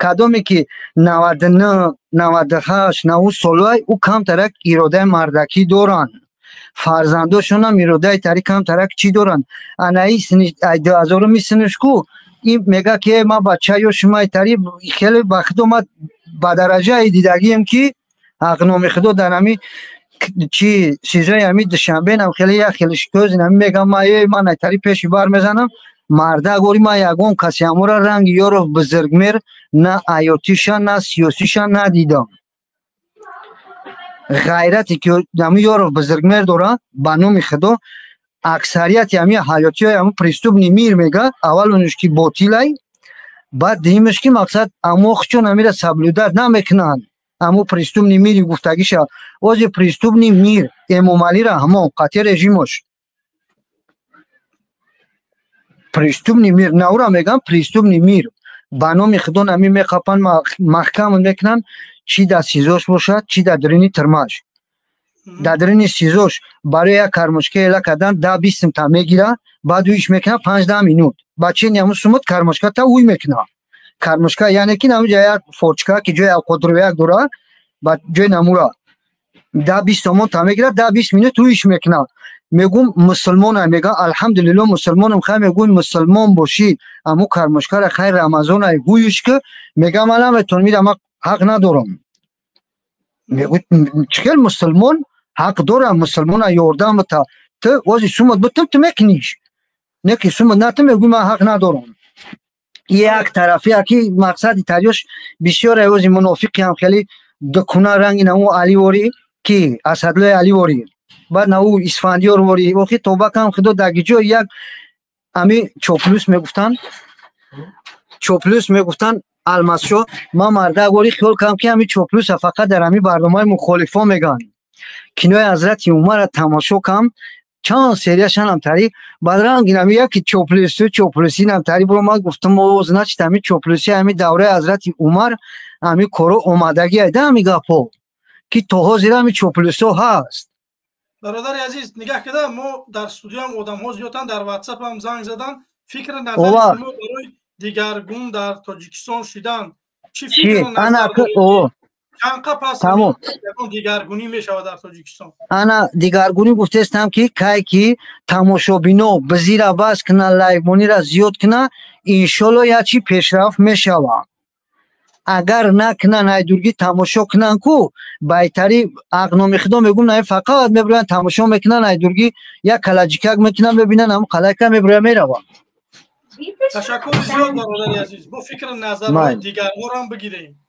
کدومی که 99 98 90 سالای او کم ترک ایراده مردکی دارن فرزنداشون هم ایراده تری کم ترک چی دارن انایی 2000 میسنش کو این میگه که ما بچه یا شما تری خیلی وقت اومد به درجه دیدگیم که اقنومی خدا در همی چی سیزای همی دشنبه نم خیلی شکوز نمی میگم ما نتری پیشی بار میزنم مرده گوری ما یکون کسی همورا رنگ یارو بزرگمیر نه آیاتیشان نه سیاسیشان ندیدم غیرتی که همی یارو بزرگمیر داره بانومی خدا اکثریت همی حیاتی های همی پریستوب نمیر میگه اول اونش که باطیلای بعد دیمش که مقصد اموخ چون همی را سبلودت نمیکنن امو پریستوب نمیری گفتگیش اوزی پریستوب نمیر امومالی را همون قطع رژیمش پریستوب نمیر نورا میگم پریستوب نمیر بانومی خدون همی میخپن محکم میکنن چی در سیزوش باشد چی در درینی ترماش در درینی سیزوش برای یک کرمشکه ایلا کدن 10-20 تا میگیره بعد اویش میکنه 5-10 مینوت بچه نیامو سمت کرمشکه تا اوی میکنه کرمشکه یعنی که نمو جای فورچکه که جای قدرویک دوره بعد جای نمورا 10-20 تومن تا میگیره 10-20 مینوت اویش میکنه میگم مسلمان هم میگه الحمدلله مسلمان هم خیلی میگوی مسلمان باشی امو کرمشکر خیر رمضان های گویش که میگه من هم اتون میدم حق ندارم میگوی چکل مسلمان حق دارم مسلمان ها یاردم تا تو وازی سومت بتم تو میکنیش نکی سومت نتم میگوی من حق ندارم یک طرفی اکی مقصد تریوش بسیار ایوازی منافقی هم خیلی دکونه رنگی نمو علی واری کی اسدلای علی واری بعد نو اسفندیار واری وقتی توبه کم خدا دگیجو یک امی چوپلوس میگفتن الماسشو ما مرده واری خیال کم که امی چوپلوس فقط در امی برنامه مخالفا میگن کینوی حضرت عمر تماشا کم چند سریشان هم تری بعد رنگ نمی یکی چوپلوسی هم تری برو ما گفتم اوز نچت امی چوپلوسی امی دوره حضرت عمر امی کرو اومدگی ایده امی گپو که توها زیر امی چوپلوسو هست. برادر عزیز نگاه کده ما در استودیو هم آدم ها زیادن در واتساپ هم زنگ زدن فکر نظر شما برای دیگرگون در تاجیکستان شدن چی فکر نظر دارید؟ چند پس دیگرگونی می شود در تاجیکستان؟ انا دیگرگونی گفته استم که که تماشابینو بزیر بس کنه لایبونی را زیاد کنه انشالله یا چی پیشرفت می شود اگر نکنن ایدورگی تماشا کنن کو بهتری اقنامی خدا میگم نه فقط میبرن تماشا میکنن ایدورگی یا کلاجیکک میکنن ببینن هم کلاجیکک میبره میروه. تشکر زیاد برادر عزیز با فکر نظر دیگر ها هم بگیریم.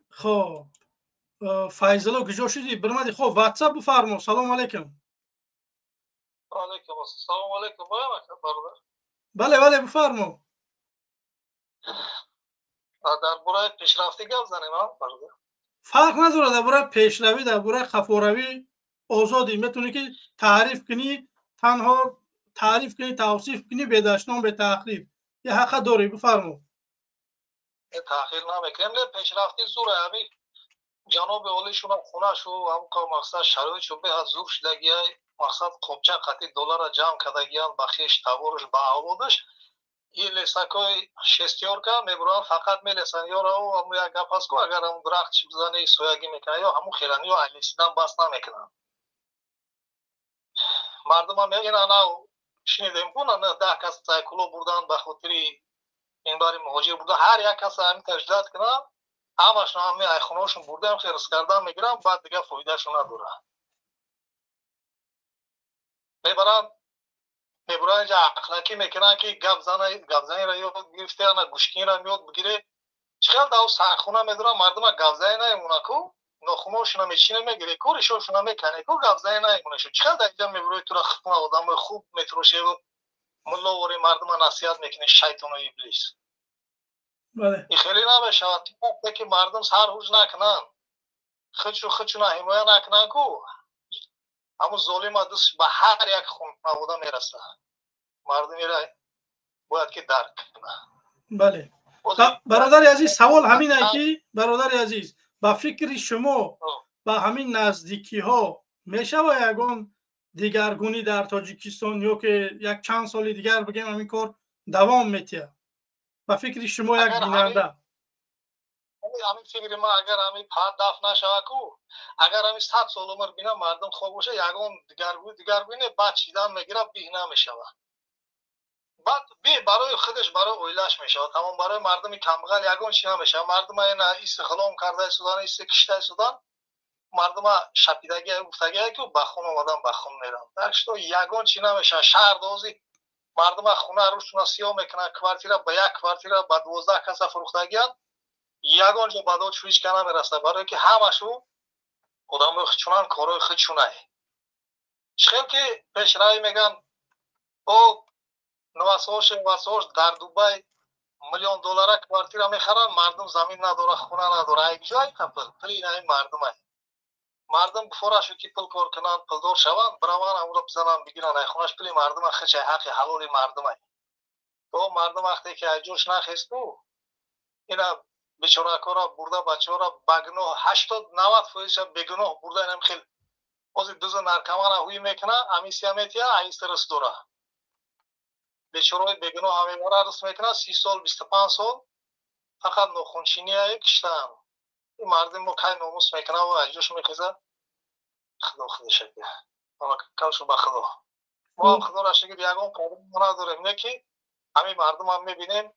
خب فیضلو کجا شدی برمدی خب واتساپ بفرما. سلام علیکم. علیکم السلام علیکم برادر. بله بفرما. درباره پیشرفتی گپ زنیم برادر. فرق نداره درباره پیشروی درباره خفاروی آزادی میتونی که تعریف کنی تنها تعریف کنی توصیف کنی به دشنام به تحقیر یه حق داری بفرما. تحقیر نمیکنیم پیشرفتی زوره همین جناب اولیشون هم خونه شو هم که مقصد شرایطشو به زور شدگی مقصد خوبچه قطعی دلار جمع کدگی هم بخیش تبورش با آبادش این لسکای شستیارکا میبرن فقط میلسن یا رو همون یک گپ هست که اگر همون درخت چی بزنه سویگی میکنه یا همون خیرانی یا اهلیسیدن بس نمیکنن مردم هم میگن انا شنیدیم کنن 10 کس سایکلو بردن به خاطری این باری مهاجر بردن هر یک کس همین تجدید کنن همشون همین ایخوناشون بردن خیرس کردن میگیرن بعد دیگه فایدهشون نداره میبرن اینجا اخلاقی میکنن که گفزنی را یاد گرفته یا گوشکی را یاد بگیره چخیل داو سرخونه میدارن مردم گفزنی نایمونه که ناخوناشون هم میچینه میگیره کورشاشون هم میکنه که گفزنی نایمونه شد چخیل در اینجا میبروی تو را خونه آدم خوب میتروشه و ملا وری مردم نصیحت میکنه شیطان و ابلیس این خیلی نبشود که مردم سر حوج نکنن خودشون حمایه نکنن که همون ظالم دست به هر یک خون آدم میرسه مردم میره باید که درک کنه. بله برادر عزیز سوال همینه که برادر عزیز با فکر شما با همین نزدیکی ها میشه و یگان دیگرگونی در تاجیکستان یا که یک چند سال دیگر بگیم همین کار دوام میتیه با فکر شما یک بیننده همین فکر ما اگر همین پاد داف نشود کو اگر همین 100 سال عمر بینه مردم خوب باشه یگان دیگرگونی بعد چیدن میگیره بهینه میشود بعد برای خودش برای اویلاش میشه تمام برای مردم کمبغل یگان چی نمیشه مردم اینا استخدام کرده سودان است کشته سودان مردم شپیدگی گفتگی که به خون اومدن به خون میرن درش تو یگان چی نمیشه شهر دوزی مردم خونه روشون سیاه میکنه کوارتیر به یک کوارتیر به 12 کس فروختگی یگان جو بعدا چویش کنه میرسه برای که همشو خودم چونان کارای خودشونه خیلی که پیشروی میگن او نواساش در دبی میلیون دلار کوارتیر میخرن مردم زمین نداره خونه نداره یک جای کپل پلی این مردم فوراشو که پل کار کنن پل دار شوند براوان هم رو بزنن بگیرن ای خونش پلی مردم خچه حق حلال مردم تو مردم وقتی که جوش نخستو اینا بیچاره کارا برده بچه‌ها بگناه 80-90% بگناه برده اینم خیلی از دوز نرکمان هوی میکنه امیسیامتیا ایسترس داره بیچاره بگناه همه مورا رس میکنه 30 سال 25 سال فقط نخونچینی کشتن این مردم رو کای ناموس میکنه و اجوش میخیزه خدا شکر اما کلشو به خدا ما خدا را شکر یگان قابل ما نداریم یکی همین مردم هم میبینیم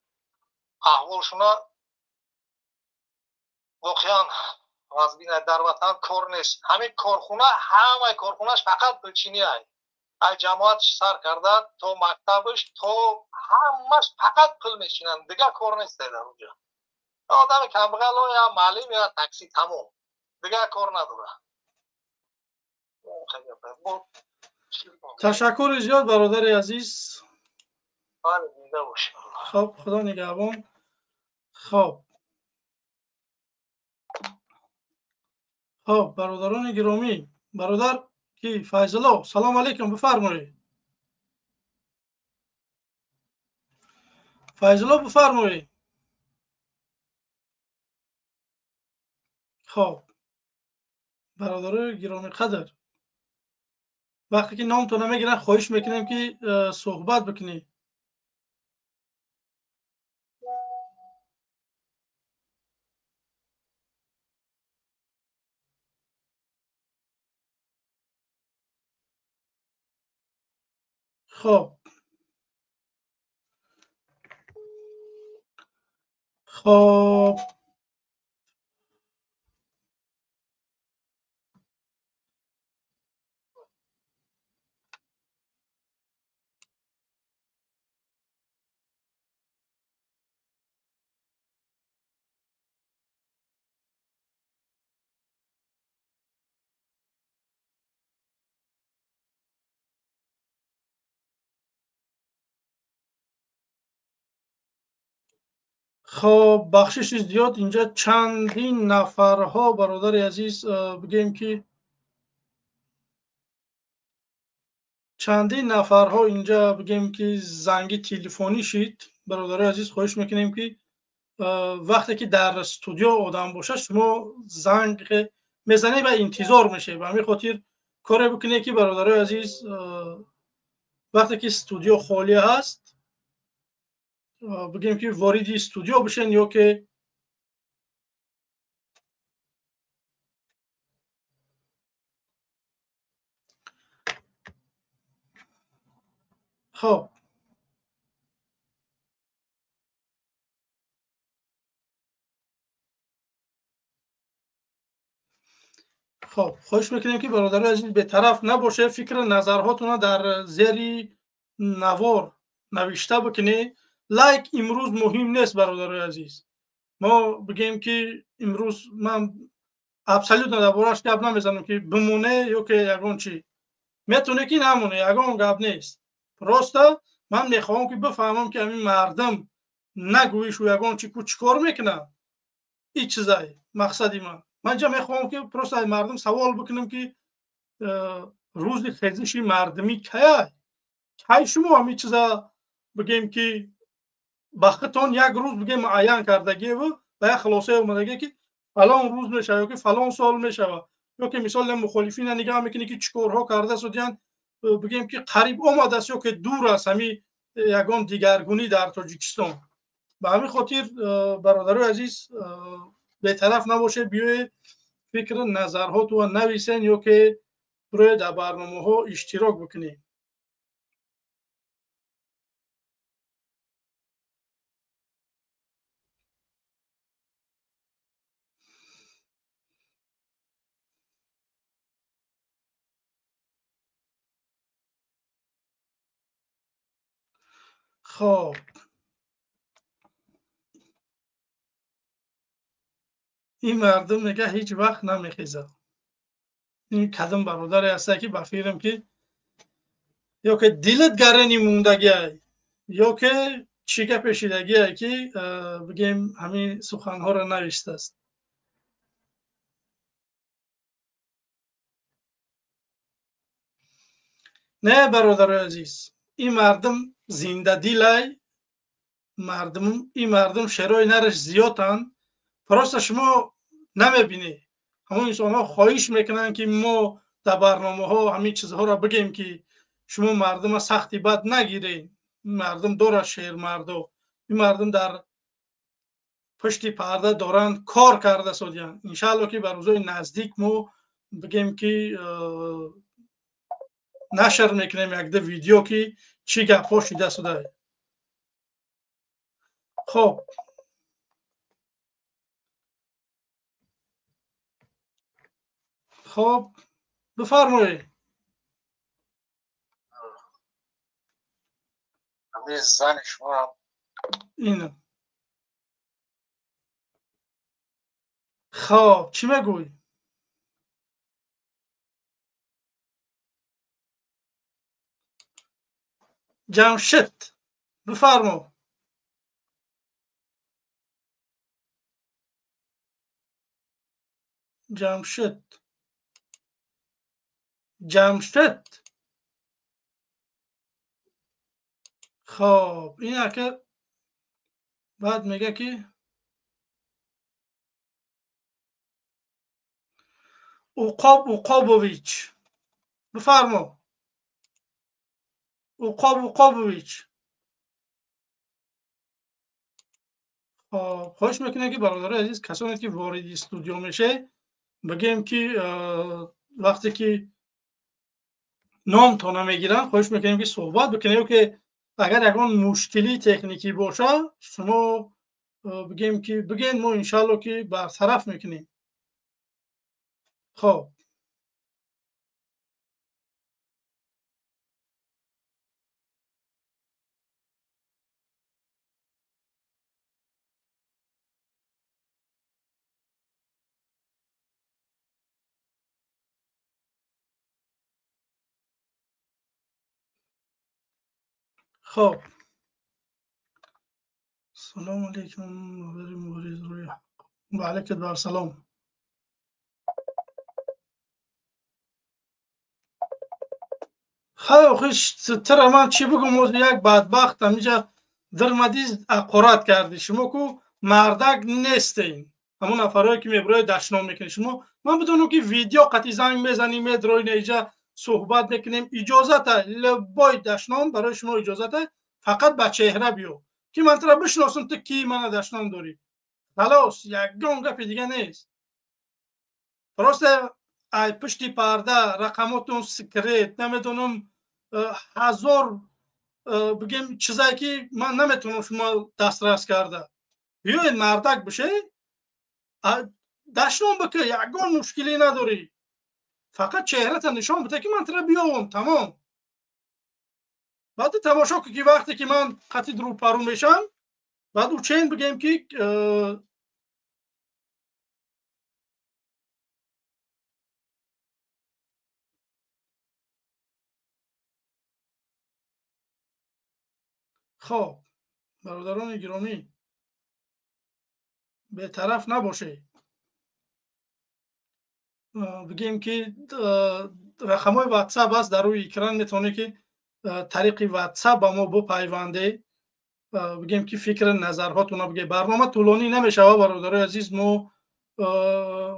احوالشونا واقعا از بین در وطن کار نیست همین کارخونه همه کارخونهش فقط پلچینی هست ای جماعتش سر کرده تا مکتبش تا همش فقط پل میشینن دیگه کار نیست در اونجا آدم کمبغل یا معلم یا تاکسی تمام دیگه کار نداره تشکر زیاد برادر عزیز بله دیده باشه خب خدا نگهبان خب برادران گرامی برادر کی فیض الله سلام علیکم بفرمایید فیض الله بفرمایید خب برادران گرامی قدر وقتی که نامتون نمیگیرن خواهش میکنیم که صحبت بکنید خب خب بخشش زیاد اینجا چندین نفرها برادر عزیز بگیم که چندین نفرها اینجا بگیم که زنگ تلفنی شید برادر عزیز خواهش میکنیم که وقتی که در استودیو آدم باشه شما زنگ میزنید و انتظار میشه و همین خاطر کار بکنید که برادر عزیز وقتی که استودیو خالی هست بگیم که وارد استودیو بشین یا که خب خواهش میکنیم که برادر عزیز به طرف نباشه فکر نظرهاتون در زیر نوار نوشته بکنید لایک امروز مهم نیست برادر عزیز ما بگیم که امروز من ابسولوت دربارش گپ نمیزنم که بمونه یا که یگان چی میتونه که نمونه یگان گپ نیست راسته من میخوام که بفهمم که همین مردم نگویش و یگان چی کار میکنه این چیزایی مقصدی من جا میخوام که پروسه مردم سوال بکنم که روز خیزش مردمی کی شما همین چیزا بگیم که بختون یک روز بگیم معین کردگی و به خلاصه اومدگی که فلان روز میشه یا که فلان سال میشه یا که مثال مخالفین نگاه میکنی که چیکارها کرده شدن بگیم که قریب آمده است یا که دور است همین یگان دیگرگونی در تاجیکستان. به همین خاطر برادرای عزیز به طرف نباشه بیای فکر نظرات و نویسین یا که برای در برنامه ها اشتراک بکنید. خب این مردم میگه هیچ وقت نمیخیزه. این کدام برادری هسته که بفیرم که یا که دلت گرنی موندگی یا که چیکه پیشیدگی که بگیم همین سخنها را نوشته است. نه برادر عزیز، این مردم زنده دیلای این مردم شرای نرش زیادن. پراست شما نمیبینی همون انسان ها خواهش میکنن که ما در برنامه ها همین چیزها را بگیم که شما مردم سختی بد نگیرین. مردم داره شیر مردم، این مردم در پشت پرده دارن کار کرده شدن. انشالله که بر روزای نزدیک ما بگیم که نشر میکنیم یک ده ویدیو که چی گپ شده شده. خب بفرمایید. زن شما اینه. خب چی میگوی؟ جمشید بفرما. جمشید خب این که بعد میگه که اوقابویچ بفرما. اوقابویچ. خواهش میکنه که برادر عزیز کسانی که وارد استودیو میشه بگیم که وقتی که نام تا نمیگیرن خواهش میکنیم که صحبت بکنیم که اگر یکان مشکلی تکنیکی باشه شما بگیم که بگین ما انشالله که برطرف میکنیم. خب خب سلام علیکم مبارز روی و علیکم بر سلام. خب خوش تر من چی بگم از یک بدبخت همینجا در مدیز اقارت کردی شما کو مردک نیستین همون نفرهایی که میبرای دشنام میکنی شما. من بدونم که ویدیو قطعی زنگ میزنیم میدروی نیجا صحبت میکنیم اجازت لبای دشنام برای شما اجازت فقط به چهره بیو که من ترا بشناسم تو کی من دشنام داری. خلاص یک گپ دیگه نیست. درسته ای پشتی پرده رقماتون سکرت نمیدونم هزار بگیم چیزایی که من نمیتونم شما دسترس کرده بیاید مردک بشه دشنام بکن یکان مشکلی نداری فقط چهره تا نشان بده که من ترا بیاوم تمام. بعد تماشا که وقتی که من قطعی درو پرو میشم بعد او چین بگیم که خب برادران گرامی به طرف نباشه بگیم که رقم‌های واتساپ است در روی اکران میتونه که طریق واتساپ با ما بپیونده بگیم که فکر نظرهاتون بگه. برنامه طولانی نمیشه برادرای عزیز. ما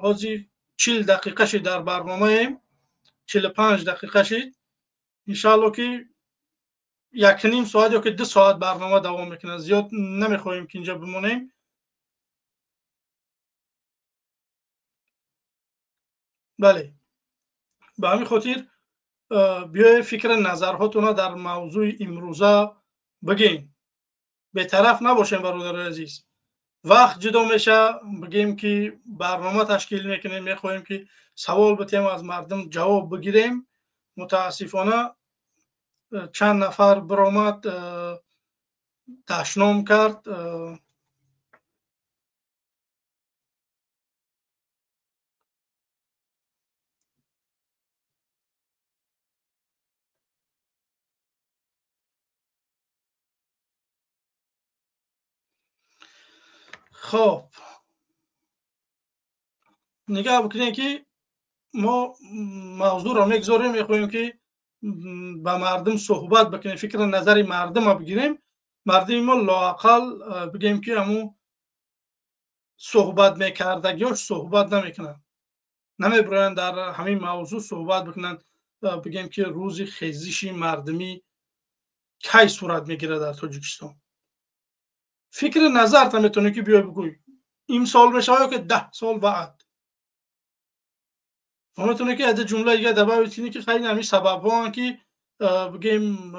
حاجی 40 دقیقه شی در برنامه ایم، 45 دقیقه شی. انشالله که 1.5 ساعت یا که 2 ساعت برنامه دوام میکنه. زیاد نمیخوایم که اینجا بمونیم. بله، به همین خاطر بیای فکر نظرهاتون در موضوع امروزه بگین. بی‌طرف نباشیم برادر عزیز. وقت جدا میشه بگیم که برنامه تشکیل میکنیم، میخوایم که سوال بتیم از مردم جواب بگیریم. متاسفانه چند نفر برآمد تشنام کرد. خب نگاه بکنیم که ما موضوع را میگذاریم، میخوایم که با مردم صحبت بکنیم، فکر نظر مردم را بگیریم. مردم ما لااقل بگیم که همون صحبت میکردگیاش صحبت نمیکنن، نمیبراین در همین موضوع صحبت بکنن. بگیم که روز خیزش مردمی کی صورت میگیره در تاجیکستان. فکر نظر تا میتونه که بیای بگوی امسال میشه یا که 10 سال بعد. میتونه که از جمله دیگه دبا بتینی که خیلی همین سبب ها که بگیم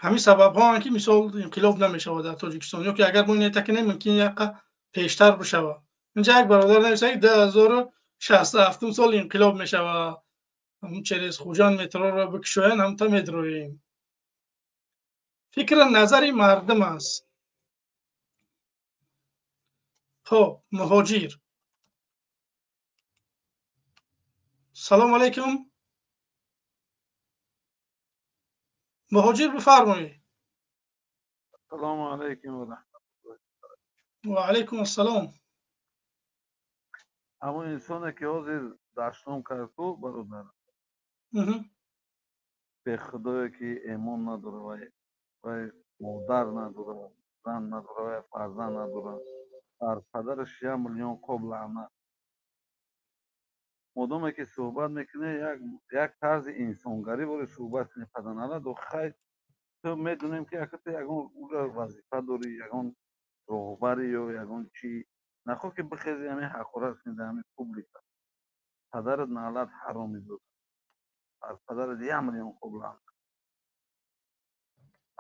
همین سبب ها که مثال انقلاب نمیشه در تاجیکستان، یا که اگر ما این تکنیم ممکن یک پیشتر بشه. اینجا یک برادر نوشته که 2067 سال انقلاب میشه و همون چریز خوجان مترو را بکشوین هم تا میدرویم. فکر نظر مردم است. خب مهاجر، سلام علیکم. مهاجر بفرمایید. سلام علیکم و رحمت الله. و علیکم السلام. اما انسانی که حاضر داشتم کرد تو برادر به خدایی که ایمان نداره و مادر نداره، زن نداره و فرزند نداره، در پدرش 1 میلیون قبل لعنت. مادامی که صحبت میکنه یک طرز انسانگری باره صحبت میکنه. دو خیلی تو میدونیم که اگر تو یکون وظیفه داری، یکون راهبری یا یکون چی نخواه که بخیزی همین حقارت کنی همین پوبلیک. پدرت نالت حرامی بود. از پدرت 1 میلیون قبل لعنت.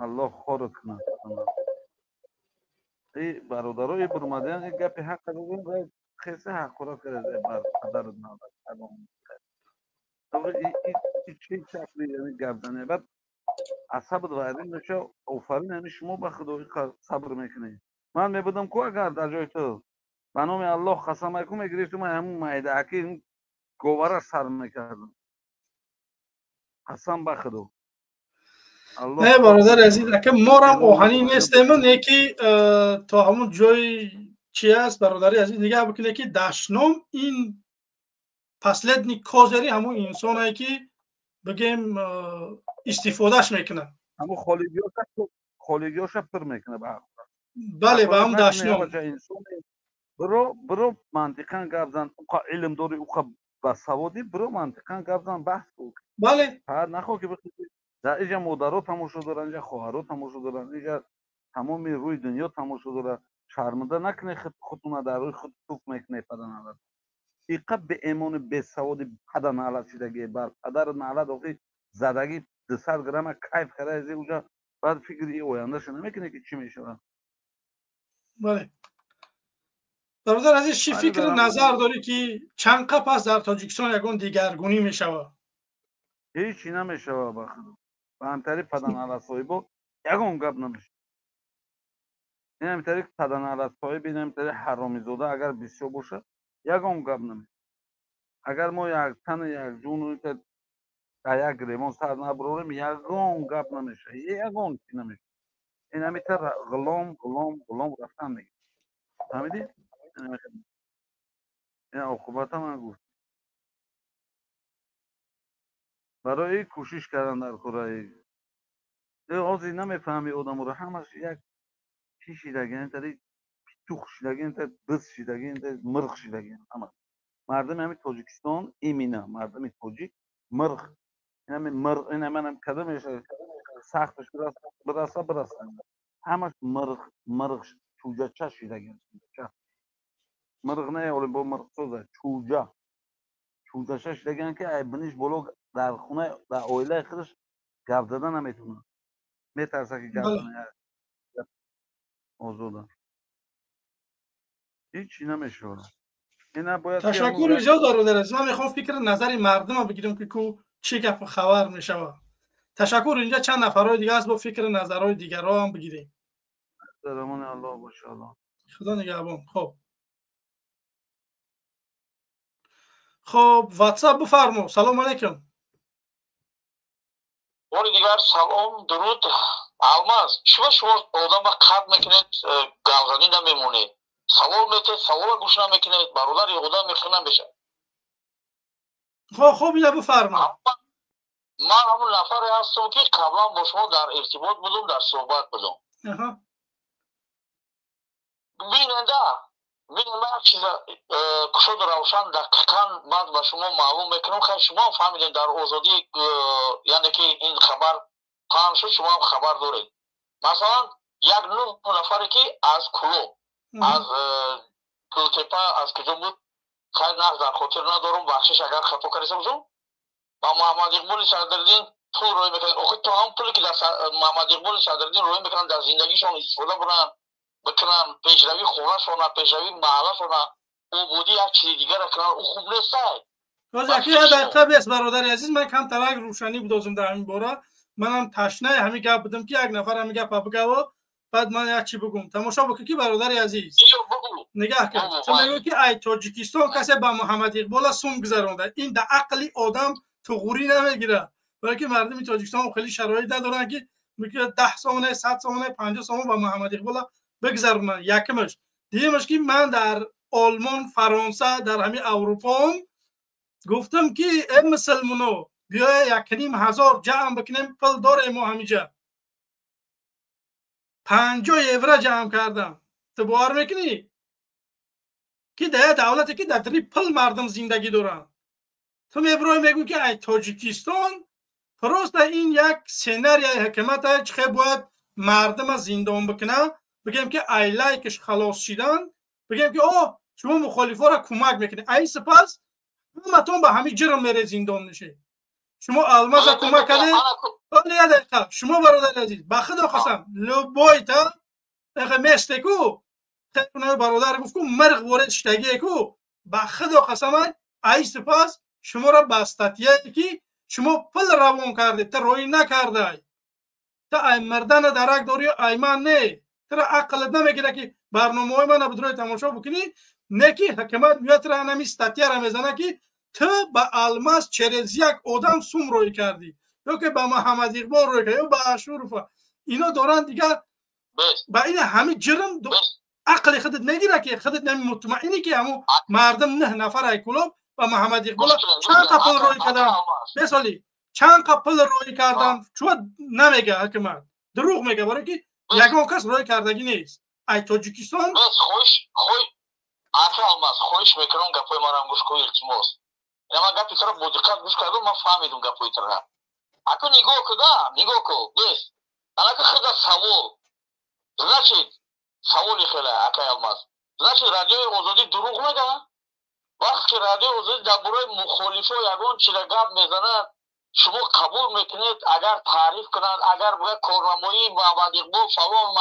الله خورت کنه. این برادرای برمدیان این گپی حق داریم و خیلی حقارت کرده بر پدرت نالت حرامی. این چه شکلی یعنی گپ زنه. بعد عصبت وارد میشه. آفرین یعنی شما به خدا صبر میکنید. من میبودم که اگر در جای تو به نام الله قسم میکنم میگیری تو من همون معده اکی گواره سر میکردم. قسم به خدا. نه برادر عزیز، که ما را آهنی نیستیم. یکی تا همون جای چی است برادری عزیز نگاه بکنه که دشنام این پسلدنی کازری همون انسانایی که بگیم استفادهش میکنه. همون خالیگیاش پر میکنه. بله به هم دشنام. برو منطقاً گپ زن. اوقا علم داری، اوقا بسوادی، برو منطقاً گپ زن بحث کن. بله. نخواه که بخواه در اینجا مادرها تماشا دارن، اینجا خواهرها تماشا دارن، اینجا تمام روی دنیا تماشا داره. شرمنده نکنه خودتون در روی خود توف میکنه پدر نالت. ایقا به ایمان به سواد پدر نالت شدگی بر پدر نالت آقای زدگی 200 گرم کیف کرده از اونجا بعد فکر ای آینده شو نمیکنه که چی میشه. بله برادر عزیز، چی فکر نظر داری که چند پس در تاجیکستان یکون دیگرگونی میشود؟ هیچی نمیشه بخدا. به همتری پدر نالت صاحبا یکون گپ نمیشه. این همینطوری پدر نالت صاحب، این همینطوری حرامی زاده اگر بسیار باشه یکون گپ نمیشه. اگر ما یک تن یک جون که در یک گریمون سر نبروریم یکون گپ نمیشه. یکون چی نمیشه. این همینطور غلام رفتن میگه. فهمیدی؟ این عقوبت من گفت. برای کوشش کردن در کره ای آزی نمیفهمی آدم رو همش یک چی شیدگی تری پیتوخ شیدگی تری بز شیدگی تری مرغ شیدگی اما مردم همین تاجیکستان ایمینا مردم تاجیک مرغ این همین مرغ این همین کدومش سختش براسه همش مرغ چوجه چه شیدگی مرغ نه ولی با مرغ سوزه چوجه چه شیدگی که بنیش بالا در خونه در اویله خودش گپ زدن نمیتونه میترسه که گپ زنه آزاده هیچی نمیشه اینا باید تشکر زیاد برادر عزیز. من میخوام فکر نظر مردم رو بگیرم که کو چی گپ خبر میشه. تشکر. اینجا چند نفرای دیگه است با فکر نظرهای دیگران هم بگیریم. درمان الله باشه الله. خدا نگهبان. خب واتساپ بفرمو. سلام علیکم. بار دیگر سلام درود. الماس شما آدم با قد میکنید گلزنی نمیمونید. سوال میکنید سوال گوش نمیکنید. برادر یهودا میخونم بشه. خب اینا بفرما. من همون نفری هستم که قبلا با شما در ارتباط بودم در صحبت بودم. بیننده یک چیز شد روشن دقیقا من به شما معلوم میکنم که شما فهمیدین در آزادی یعنی که این خبر پخش شد شما هم خبر دارید. مثلا یک 9 نفری که از کلو از کلوتپا از کجا بود خیلی نه در خاطر ندارم بخشش اگر خطا کردم جو با محمد اقبال صدرالدین پول روی میکنن. آخه تو هم پولی که در محمد اقبال صدرالدین روی میکنن در زندگیشون استفاده بکنن پیشروی خونه شونه پیشروی محله شونه او بودی یک چیز دیگر کنن او خوب نیست. راز یکی دقیقه بیست برادر عزیز من کم ترک روشنی بدازم در همین باره. منم تشنه همین گپ بودم که یک نفر همین گپ بگه و بعد من یک چی بگم. تماشا بکن که برادر عزیز نگاه کن. تو میگی که ای تاجیکستان کسی با محمد اقبال سوم گذرونده. این در عقلی آدم تو غوری نمیگیره. برای که مردم تاجیکستان خیلی شرایط ندارن که میگه 10 سومه 100 سومه 50 سومه با محمد اقبال بگذرونن. یکمش دیگه‌مش که من در آلمان فرانسه در همین اروپا گفتم که ای مسلمانو بیا 1,500 جمع بکنیم پول داره ما همینجا 50 یورو جمع کردم. تو باور میکنی که در دولتی که در پول مردم زندگی دارن تو میبروی میگو که ای تاجیکستان پروست این یک سناریوی حکومت است که باید مردم زندان بکنه. بگیم که ای لایکش خلاص شدن بگیم که اوه شما مخالفا را کمک میکنید ای سپس همتون به همین جرم میره زندان نشه. شما الماس را کمک کردید. ولی دقیقه شما برادر عزیز به خدا قسم لبایتا دقیقه میستکو خیلی برادر گفت که مرغ وارد شدگی کو به خدا قسم ای سپس شما را بستاتیه که شما پل روان کردید تا روی نکرده تا ای مردن درک داری ای من نه ترا عقلت نمیگیره که برنامه‌های من بدروی تماشا بکنی نه که حکومت میاد را نمی استاتیا را میزنه که تو با الماس چرز یک آدم سوم روی کردی یا که با محمد اقبال روی کردی یا با اشرف اینا دارن دیگه با این همه جرم عقل خودت نگیره که خودت نمی مطمئنی که همو مردم 9 نفر ای کلوب با محمد اقبال چند قپل روی کردن مثالی چند قپل روی کردن چون نمیگه حکومت دروغ میگه برای که یگان کس روی کردگی نیست. ای تاجیکستان آخه الماس خوش میکنم گپای ما را گوش کنید التماس. اینا من گپی سر با دقت گوش کردم من فهمیدم گپای ترا. اگه نگاه کو بس. انا که خدا سوال. значит سوالی خیلی اکای الماس. значит رادیو آزادی دروغ میگه. وقتی رادیو آزادی درباره مخالفا یگان چیزا گپ میزنه شما قبول میکنید اگر تعریف کنند اگر به کارنامه‌ای محمد اقبال فلان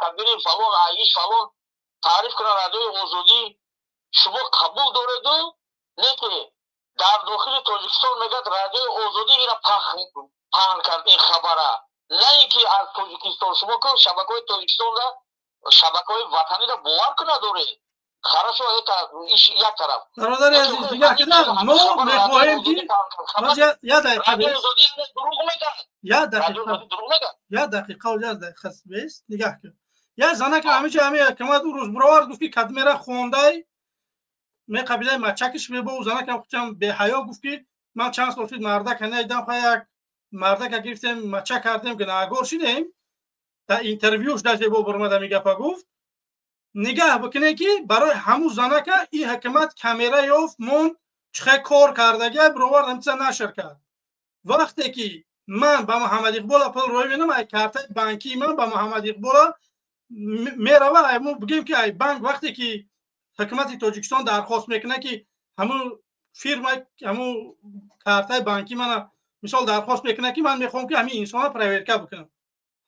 کبیر فلان عیش فلان تعریف کنند رادیو آزادی شما قبول دارید نه که در داخل تاجیکستان میگه رادیو آزادی اینا پخش کرد این خبره نه اینکه از تاجیکستان شما که شبکه‌های تاجیکستان را شبکه‌های وطنی را باور کنه داره خراشو ایش یک طرف برادر عزیز دیگه که نه ما میخواهیم که یا دقیقه بیست نگاه کن یا زنه که همیشه همه حکومت اون روز براورد گفت که کدمه را خونده می قبیله مچکش می با زنه که خودم به حیا گفت که من چند سال شد مردک نیدم خواهی یک مردک گرفتیم مچک کردیم که ناگور شدیم در اینترویوش در جبو برمده میگه گفت نگاه بکنه که برای همون زنه که این حکمت کامیرا یافت مون چه کار کردگی بروار همچه نشر کرد وقتی که من با محمد اقبال اپل روی بینم ای کارت بانکی من با محمد اقبال میروه ایمون بگیم که ای بانک وقتی که حکومت تاجیکستان درخواست میکنه که همون فیرما همون کارت بانکی من مثال درخواست میکنه که من میخوام که همین انسان پرایوت بکنم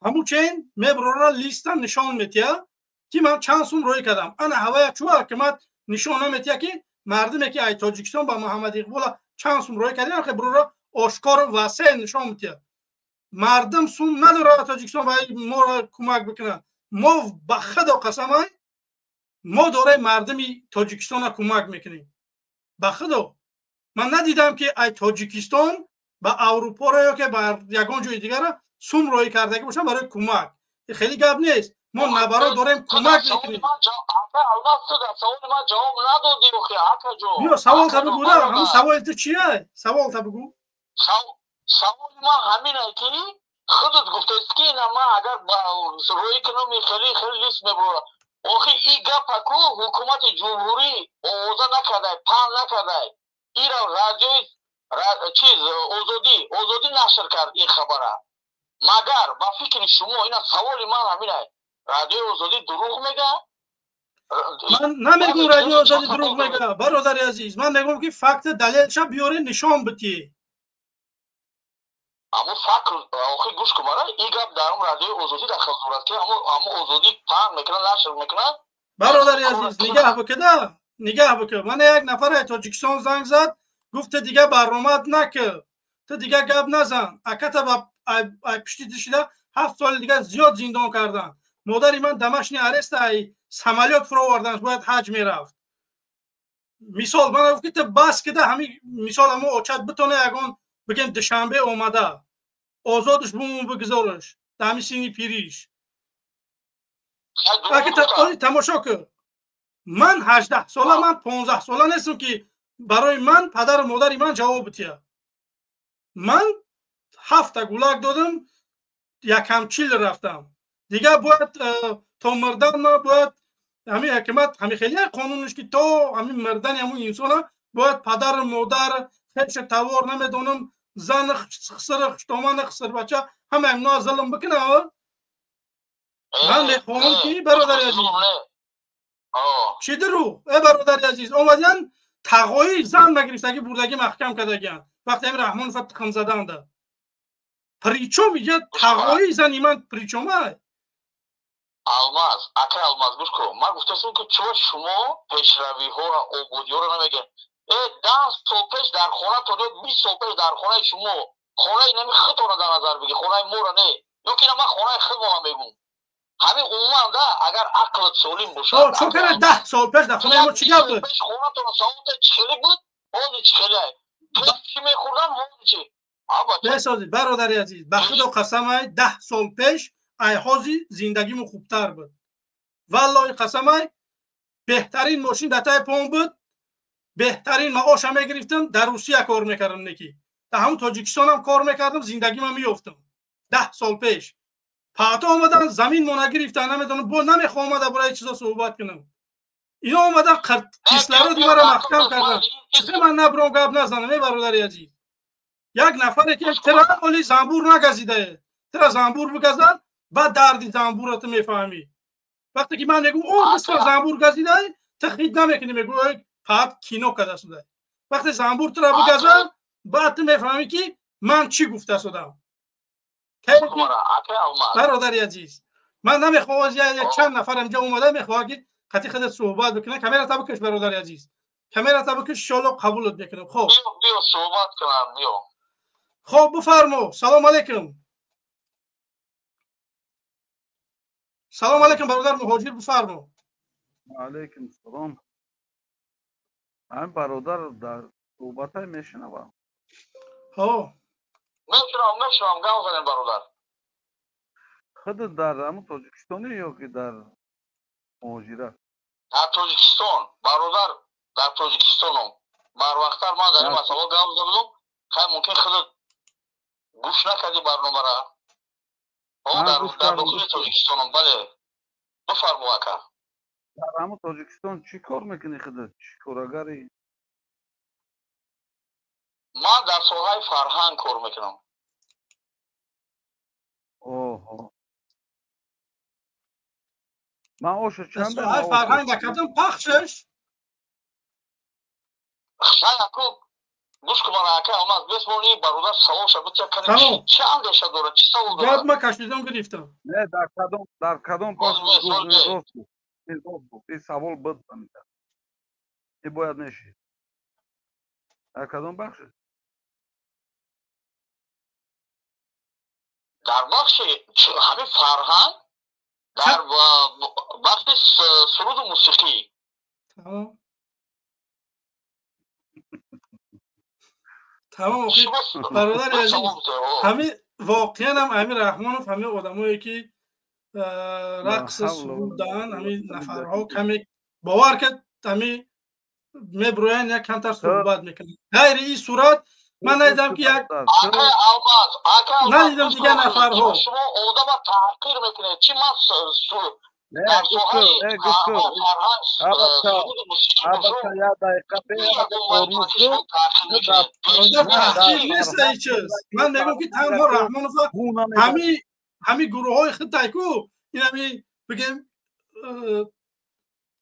همون چین میبرورا لیست نشان میتیا که من چند سوم روی کردم انا هوای چوه حکومت نشانه میتیا که مردمی که ای تاجیکستان با محمد اقبال چند سوم روی کردن که برورا آشکار و واسه نشان میتیا مردم سوم نداره تاجیکستان با ما را کمک بکنه ما به خدا قسم ما داره مردمی تاجیکستان را کمک میکنیم به خدا من ندیدم که ای تاجیکستان با اروپا را یا که با یگان جای دیگر سوم روی کرده که باشن برای کمک خیلی گپ نیست ما نبرا داریم کمک میکنیم سوال ما جواب ندادی اخی آقا جو بیا سوال تا بگو همون سوال تو چیه سوال تا بگو سوال ما همین است که خودت گفته است که ما اگر روی کنم خیلی لیست میبره اخی این گپ کو حکومت جمهوری اوضاع نکرده پان نکرده این رادیوی چیز آزادی نشر کرد این خبره مگر با فکر شما اینا سوال من همین است رادیو آزادی دروغ میگه من نمیگم رادیو آزادی دروغ میگه برادر عزیز من میگم که فکت دلیلش بیاره نشان بدی اما فکر آخه گوش کن این گپ در اون رادیو آزادی داخل صورت که اما آزادی پان میکنه نشر میکنه برادر عزیز نگاه بکن من یک نفر تاجیکستان زنگ زد گفت دیگه برنامه نکن تو دیگه گپ نزن اکتا با پشتی دشیده 7 سال دیگه زیاد زندان کردن مادری من دمشنی ارست ای سمالیات فرو آوردن باید حج میرفت مثال من گفت که بس که همین مثال همو اوچت بتونه یگان بگم دوشنبه اومده آزادش بمون بگذارش همین سینی پیریش اگه تماشا کن من 18 ساله من 15 ساله نیستم که برای من پدر و مادری من جواب بتیه من 7 گولک دادم یکم چیل رفتم دیگه باید تا مردن ما باید همین حکومت همین خیلی قانونش که تا همین مردن همون انسان باید پدر و مادر هیچ توار نمیدونم زن خسر خشتامان خسر بچه همه امنا ظلم بکنه من میخوام که برادر عزیز چی درو برادر عزیز اومدن تقوی زن مگرفتگی بردگی محکم کردگیان وقتی همین رحمان فتح خم زدند پریچو میگه تقوی زن ایمان پریچو های الماس اکه الماس گوش کن من گفتم که چرا شما پیشروی ها را عبودی ها را نمیگه 10 سال پیش در خانه تا 20 سال پیش در خانه شما خانه نمی خودتون را در نظر بگی خانه مورا نه یا که من خانه خودم میگم همین عموما ده اگر عقلت سالم باشه چون کنه 10 سال پیش در خانه ما چی گپ بود خانه تو ساعت چخلی بود اون چخلی چی میخوردم اون چی بسازید برادر عزیز به خدا قسم 10 سال پیش ای حاضی زندگیمو خوبتر بود والله قسم بهترین ماشین دتای پام بود بهترین معاش هم گرفتم در روسیه کار میکردم نکی در همون تاجیکستان هم کار میکردم زندگیمو میافتم 10 سال پیش پاتا اومدن زمین مون گرفتن نمیدونم با نمیخوام اومد برای چیزا صحبت کنم اینا اومدن کسلرو دیگه رو محکم کردن چیزی من نبرم گپ نزنم برادر عزیز یک نفر که ترا اولی زنبور نگزیده ترا زنبور بگزن بعد دردی زنبورت میفهمی وقتی که من میگم اون مثل زنبور گزیده تخید نمیکنی میگم فقط کینو کرده شده وقتی زنبور ترا بگزن بعد میفهمی که من چی گفته شدم برادر عزیز من نمیخوام یک چند نفر اینجا اومده میخوام که قطعی خودت صحبت بکنه کامرا تا بکش برادر عزیز کامرا تا بکش ان شاء الله قبولت میکنم خب بیا صحبت کنم بیا خب بفرمو سلام علیکم سلام علیکم برادر مهاجر بفرمو علیکم سلام من برادر در صحبت های میشنوم ها میشنوم گام زنیم برادر خود در همون تاجیکستانی یا که در مهاجرت در تاجیکستان برادر در تاجیکستانم بر وقتر من در این مسئله گام زدم خیلی ممکن خودت گوش نکردی برنامه را در داخل تاجیکستان. بله بفرمو اکا. در همون تاجیکستان چی کار میکنی خودت؟ چی کارگری؟ من در ساحه فرهنگ کار میکنم. اوه من اوشو چند ساحه فرهنگ در کدام پخشش؟ خیلی اکو گوش کن اکا آمد بسمونی برادر سوال شد کنی چه اندیشه داره؟ چی سوال داره؟ جواب ما کشیدم گرفتم. نه در کدام پخش این سوال بود بمیده این باید نشید در کدام بخش؟ در بخش همین فرهنگ در بخش سرود و موسیقی. تمام برادر عزیز، همین واقعا هم امیر رحمانوف همین آدمایی که رقص سرودن همین نفرها کمی باور کرد همین میبروین یک کمتر صحبت میکنن. غیر این صورت من ندیدم که یک ندیدم دیگه نفرها شما آدم تحقیر میکنه. چی من در سوهای من میگم که تنها رحمانوف همین گروه های خود تایکو این همین بگیم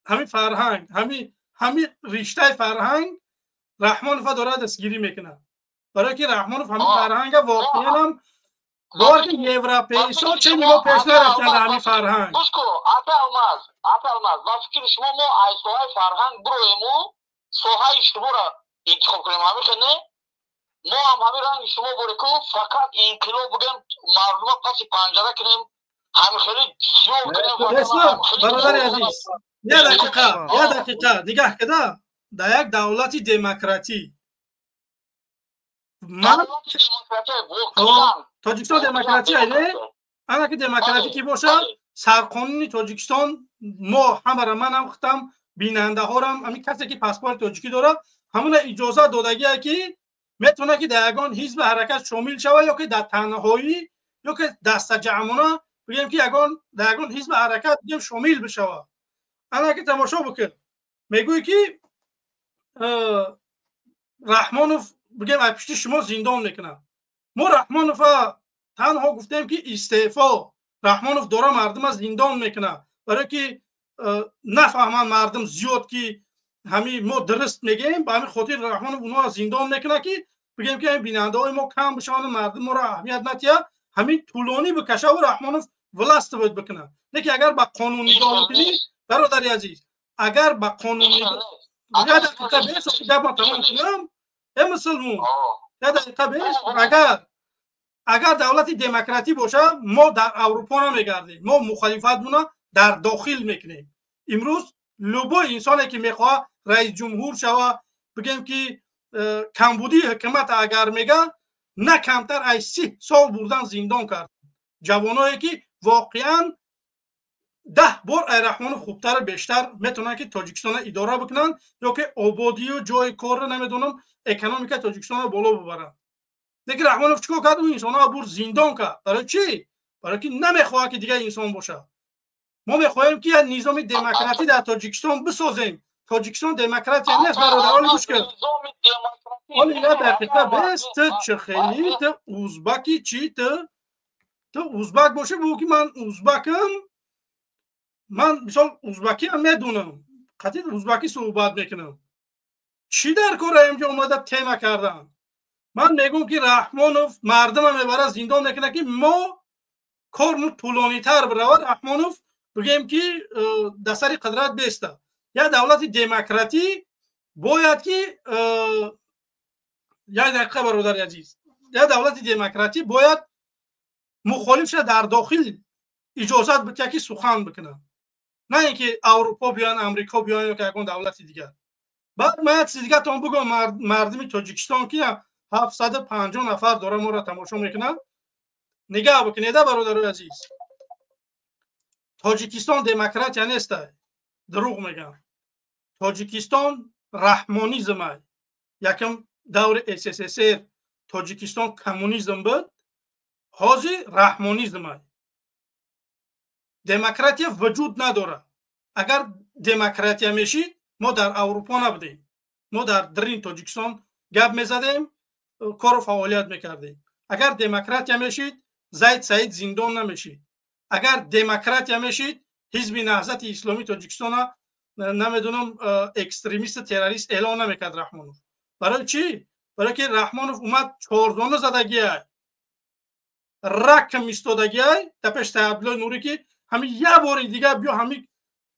همین فرهنگ همین رشته فرهنگ رحمانوف داره دستگیری میکنه. برای که رحمانوف همین فرهنگ واقعا هم باور که یوروپی سا چه نیمه پیش نرفتن در همین فرهنگ. گوش کن آتا الماز با فکر شما ما از سوهای فرهنگ برویمو سوهای شما را انتخاب کنیم همین خنه ما هم همین رنگ شما بوده که فقط انقلاب بگیم مردم پس پنجره کنیم همین خیلی سیو کنیم. برادر عزیز یه دقیقه نگاه کده در یک دولت دموکراتی من تاجیکستان دموکراتی ایه انا که دموکراتی کی باشه سرقانونی تاجیکستان ما همه را من هم ختم بیننده ها هم همین کسی که پاسپورت تاجیکی داره همون اجازه دادگیه که میتونه که در یگان حزب حرکت شامل شوه یا که در تنهایی یا که دست جمعانه بگیم که در یگان حزب حرکت بگیم شامل بشوه. انا که تماشا بکن میگوی که رحمانوف بگیم از پشت شما زندان میکنه. ما رحمانوف تنها گفتیم که استعفا رحمانوف داره مردم از زندان میکنه برای که نفهمن مردم زیاد که همین ما درست میگیم با همین خاطر رحمانوف اونها از زندان میکنه که بگیم که بیننده های ما کم بشن مردم ما را اهمیت نتیه همین طولانی بکشه و رحمانوف ولست بود بکنه. نه که اگر با قانون نگاه کنی برادر عزیز اگر با قانون نگاه یه دقیقه بیست جواب تمام کنم مسلمون یه دقیقه بیست اگر دولت دموکراتی باشه ما در اروپا نمیگردیم ما مخالفتمون در داخل میکنیم. امروز لوبو انسانی که میخواد رئیس جمهور شوه بگیم که کمبودی حکومت اگر میگه نه کمتر از 30 سال بردن زندان کرد جوانایی که واقعا 10 بار رحمان خوبتر بیشتر میتونن که تاجیکستان اداره بکنن یا که آبادی و جای کار نمیدونم اکونومیک تاجیکستان بالا ببرن. دیگه رحمانوف چیکار کرد؟ اون انسان ها بر زندان کرد. برای چی؟ برای که نمیخواد که دیگه انسان باشه. ما میخوایم که نظام دموکراتی در تاجیکستان بسازیم. تاجیکستان دموکراتی نیست برادران گوش کن. حالا یه دقیقه بس چه خیلی تو ازبکی چی تو ازبک باشه بگو که من ازبکم من مثال ازبکی هم میدونم قطعی ازبکی صحبت میکنم چی در کار اینجا اومده تیمه کردن. من میگم که رحمانوف مردم هم میبره زندان میکنه که ما کار طولانی تر بروه. رحمانوف بگیم که در سر قدرت بیسته. یا دولت دموکراتی باید که یا دقیقه برادر عزیز یا دولت دموکراتی باید مخالفش در داخل اجازت بده که سخن بکنه نه اینکه اروپا بیان امریکا بیان یا که اون دولت دیگه. بعد من چیز دیگه تام بگم مردم تاجیکستان که 750 نفر داره ما را تماشا میکنن نگاه بکنید برادر عزیز تاجیکستان دموکراتی نیست دروغ میگم. تاجیکستان رحمانیزم یکم دور SSSR تاجیکستان کمونیسم بود حاضر رحمانیزم دموکراسی وجود نداره. اگر دموکراسی میشید ما در اروپا نبودیم، ما در درین تاجیکستان گپ میزدیم، کار و فعالیت میکردیم. اگر دموکراسی میشید زید سعید زندان نمیشید. اگر دموکراسی میشید حزب نهضت اسلامی تاجیکستان نمیدونم اکستریمیست تروریست اعلان نمیکرد رحمانوف. برای چی؟ برای که رحمانوف اومد چهارزانه زدگی رکم ایستادگی در پیش تبلیغ نوری که همین یه بار دیگه بیا همین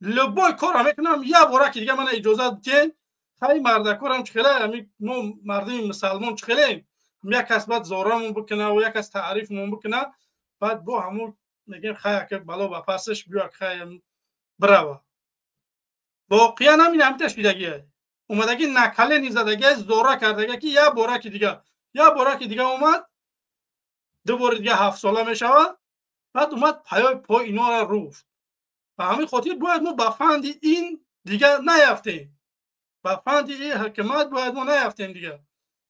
لبای کار میکنم، یه بار که دیگه من اجازه بدین. خیلی مردکارم چخیله، همین ما مردم مسلمان چخیله یک کس بعد زارمون بکنه و یک کس تعریفمون بکنه، بعد با همون میگیم خیلی که بالا با پسش بیا خیلی برو. واقعا همین هم تشبیدگیه اومدگی نکله نیزدگی زوره کردگی که یه بار که دیگه اومد دوباره دیگه 7 ساله میشود، بعد اومد پای اینا را روفت. و همین خاطر باید ما به فند این دیگه نیفتیم، به فند این حکمت باید ما نیفتیم دیگه.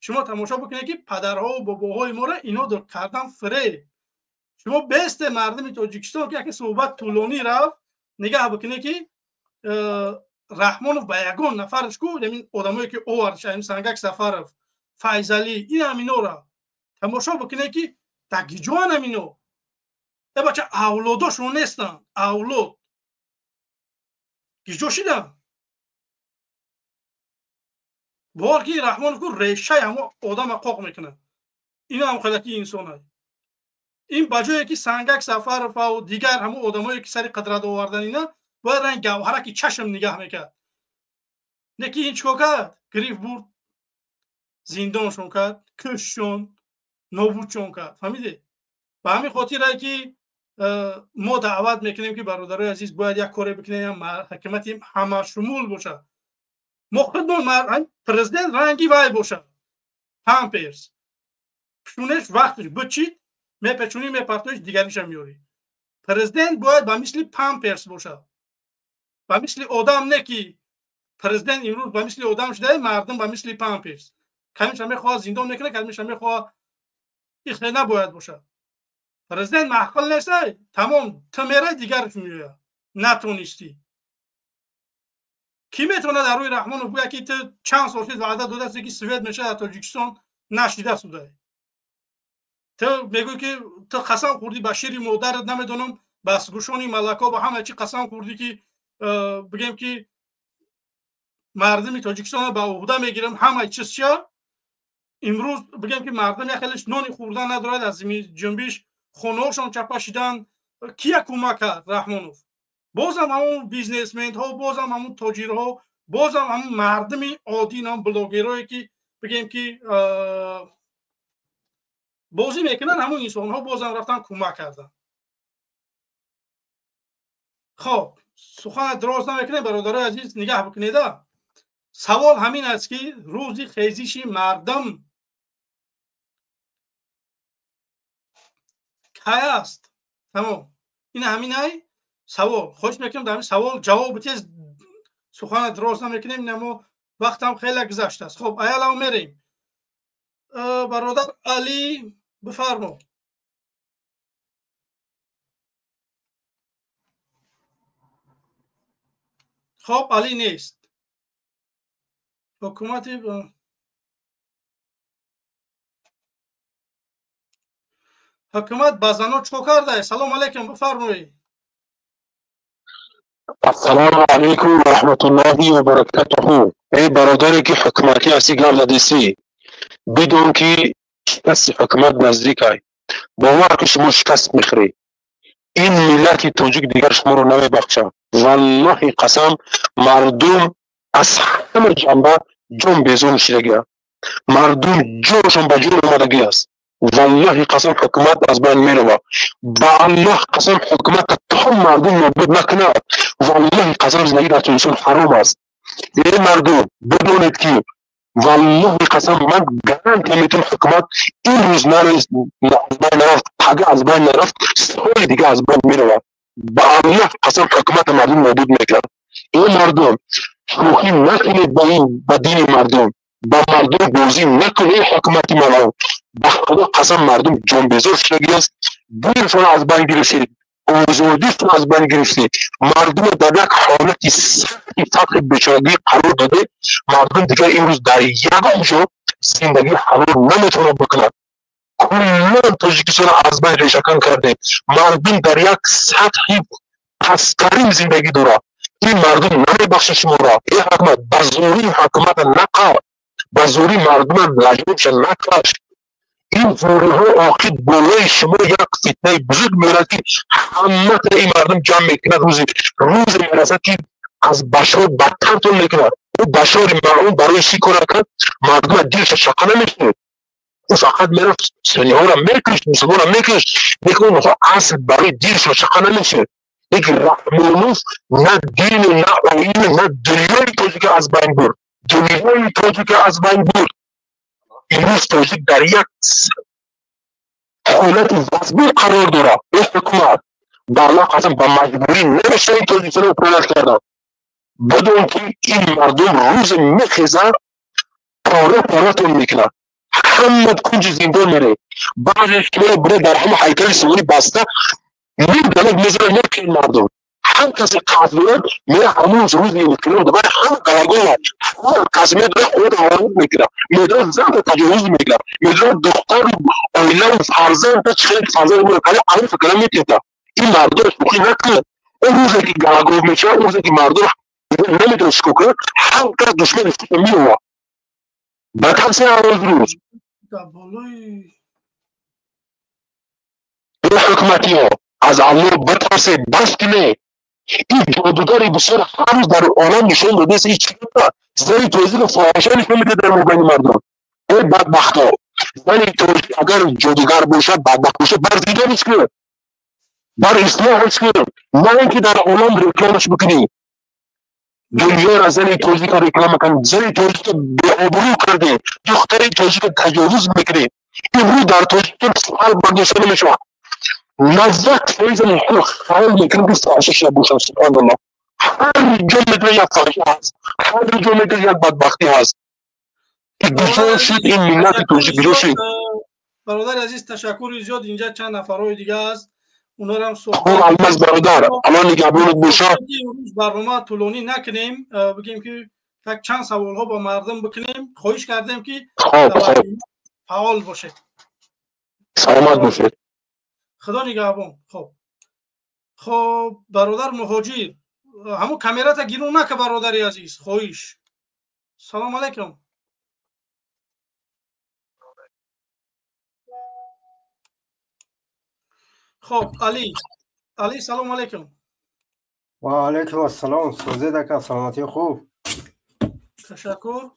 شما تماشا بکنید که پدرها و باباهای ما را اینا در کردن فریب. شما بیست مردم تاجیکستان که یک صحبت طولانی رفت نگاه بکنید که رحمانوف به یگان نفرش کو، یعنی آدمایی که اوورد این سنگک سفرف فیضلی این همینا را تماشا بکنید که تگیجان همینو ای بچه اولاداشون نیستن، اولاد گیجا شدن. بار که رحمانوف کو ریشه همه آدم قاق میکنه. این هم خلقی انسان های این بجایی که سنگک سفرف و دیگر همه آدمایی که سری قدرت آوردن اینا باید این گوهره که چشم نگاه میکرد. نکی این چکا کرد؟ گریف برد زندانشون کرد، کششون، نابودشون کرد. فهمیده؟ به همین خاطره که ما دعوت میکنیم که برادرای عزیز باید یک کاری بکنیم حکومت همه شمول باشه. ما خودمون پرزیدنت رنگی وای باشه، پامپرز پشونش وقتش بچید میپچونی میپرتوش دیگریش هم میاری. پرزیدنت باید به مثل پامپرز باشه، به مثل آدم نه که پرزیدنت امروز به مثل آدم شده، مردم به مثل پامپرز. کمیش هم میخواه زندان میکنه، کمیش هم میخواه این نباید باشه. پرزیدنت محقل نیسته، تمام تمیره دیگرش میوید نتونستی. کی میتونه در روی رحمانوف بگه که تو چند سال پیش وعده داده است که سوئد میشه در تاجیکستان نشیده شده؟ تو میگوی که تو قسم خوردی به شیر مادرت، نمیدونم بس گوشانی ملکا با همه چی قسم خوردی که بگیم که مردم تاجیکستان به عهده میگیرم همه چیز چه. امروز بگیم که مردم یک خیلیش نانی خوردن ندارد، از این جنبش خونهاشون چپا شدن. کی کمک کرد؟ رحمانوف. بازم همون بیزنسمن ها، بازم همون تاجرها، بازم همون مردم عادی، هم بلاگرایی که بگیم که بازی میکنن، همون انسان ها بازم رفتن کمک کردن. خب سخن دراز نمیکنه برادرای عزیز، نگاه بکنید. سوال همین است که روزی خیزش مردم کی است؟ تمام این همین ای سوال. خوش میکنم در این سوال جواب تیز سخن دراز نمیکنیم، اما وقت هم خیلی گذشته است. خب ایالا میریم. برادر علی بفرما. خب علی نیست. حکومت به زنان چکو کرده؟ سلام علیکم بفرمایید. السلام علیکم و رحمت الله و برکاته. ای برادری که حکومتی هستی گردیسی، بدون که شکست حکومت نزدیک ای، باور که شما شکست میخوری. این ملت تاجیک دیگر شما رو نمیبخشه. والله قسم مردم از همه جنبه جون بیزون شدگی، مردم جونشون به جون اومدگی است. والله قسم حکومت از بین میره. با الله قسم حکومت تمام مردم نابود نکنه. والله قسم زندگی در تونسون حرام است. این مردم بدونید که والله قسم من گرانتی میتونم حکومت این روز از بین نرفت، حاجه از بین نرفت، سوی دیگه از بین میره. با الله قسم حکومت مردم نابود میکنه. این مردم شوخی نکنید با این با دین مردم، با مردم بازی نکنید. حکومت مردم به خدا قسم مردم جان بیزار شدگی است. دیرشون از بین گرفتید. آزادیش رو از بین گرفته، مردم در یک حالت سختی فقر بیچارگی قرار داده. مردم دیگر امروز در یگان جا زندگی حلال نمیتونه بکنن. کلا تاجیکستان از بین ریشه‌کن کرده. مردم در یک سطح پست‌ترین زندگی داره. این مردم نمیبخشه شما را. این حکومت بزوری حکومت نکن، بزوری مردم لجبش نکش. این زوری ها آخر بالای شما یک فتنه بزرگ میرد که همه این مردم جمع میکنه. روز میرسد که از بشار بدتر تون میکنه. او بشار معون برای چی کار کرد؟ مردم دیرش شقه نمیشه. او فقط میره سنی ها را میکش، مسلمان را میکش، لیکن اونها اصل برای دیرش شقه نمیشه. یک رحمانوف نه دین نه آیین نه دنیای تاجیک از بین برد. دنیای تاجیک از بین برد. امروز تاجیک در یک حالت وضعی قرار داره. این حکومت برلا قسم به مجبوری نمیشه این تاجیکستان رو پرونت کردن، بدون که این مردم روز میخیزن پاره پاره تون میکنن. همه کنج زندان میره، بعضش که بره در همه هیکل سواری بسته نیم دلق میزنه نکن مردم. هم کسی قاتلان میره همون روز میکنه دوباره هم قلاگون هم کسی میره خود آرامت میکنه، میره زن تجاوز میکنه، میره دختر آیله و فرزند چخیل فرزند میره کلی علی فکره میتیده. این مردم شوخی نکنه. اون روزی که گلاگون میشه، اون روزی که مردم نمیتونه شکو کنه، هم کس دشمن استیده میوه بطرسی روز این حکمتی ها از الله بترسه، بس کنه. این جادوگری بسیار هر روز در عالم نشون داده است. این چیزا زنی توزیع فاحشه نشون میده در مبین مردم. این بدبخت ها زنی توزیع اگر جادوگر باشد بدبخت باشد بر زیدانش کنه، بر اصلاحش کنه، نه اینکه در عالم رکلامش بکنی. دنیا را زنی توزیع که رکلام کن، زنی توزیع که به آبرو کرده، دختری توزیع که تجاوز میکنه. این رو در توزیع که سوال برداشته نمیشه. نزدیک فیض محل خیال میکنم که فاحشه شب باشم. سبحان الله، هر جا میتونه یک فاحشه هست، هر جا میتونه یک بدبختی هست. این بیجا شد این ملت توجیه بیجا شد. برادر عزیز تشکر زیاد. اینجا چند نفرهای دیگه هست، اونا رو هم خوب علمز برادر الان نگهبانت باشه. برنامه طولانی نکنیم، بگیم که یک چند سوال ها با مردم بکنیم. خواهش کردیم که فعال باشه. سلامت باشه. خدا نگهبان. خب برادر مهاجر همون کامیرا تا گیرون نکه برادری عزیز. خواهش. سلام علیکم. خب علی سلام علیکم. و علیکم السلام. سوزه دکا سلامتی خوب. تشکر.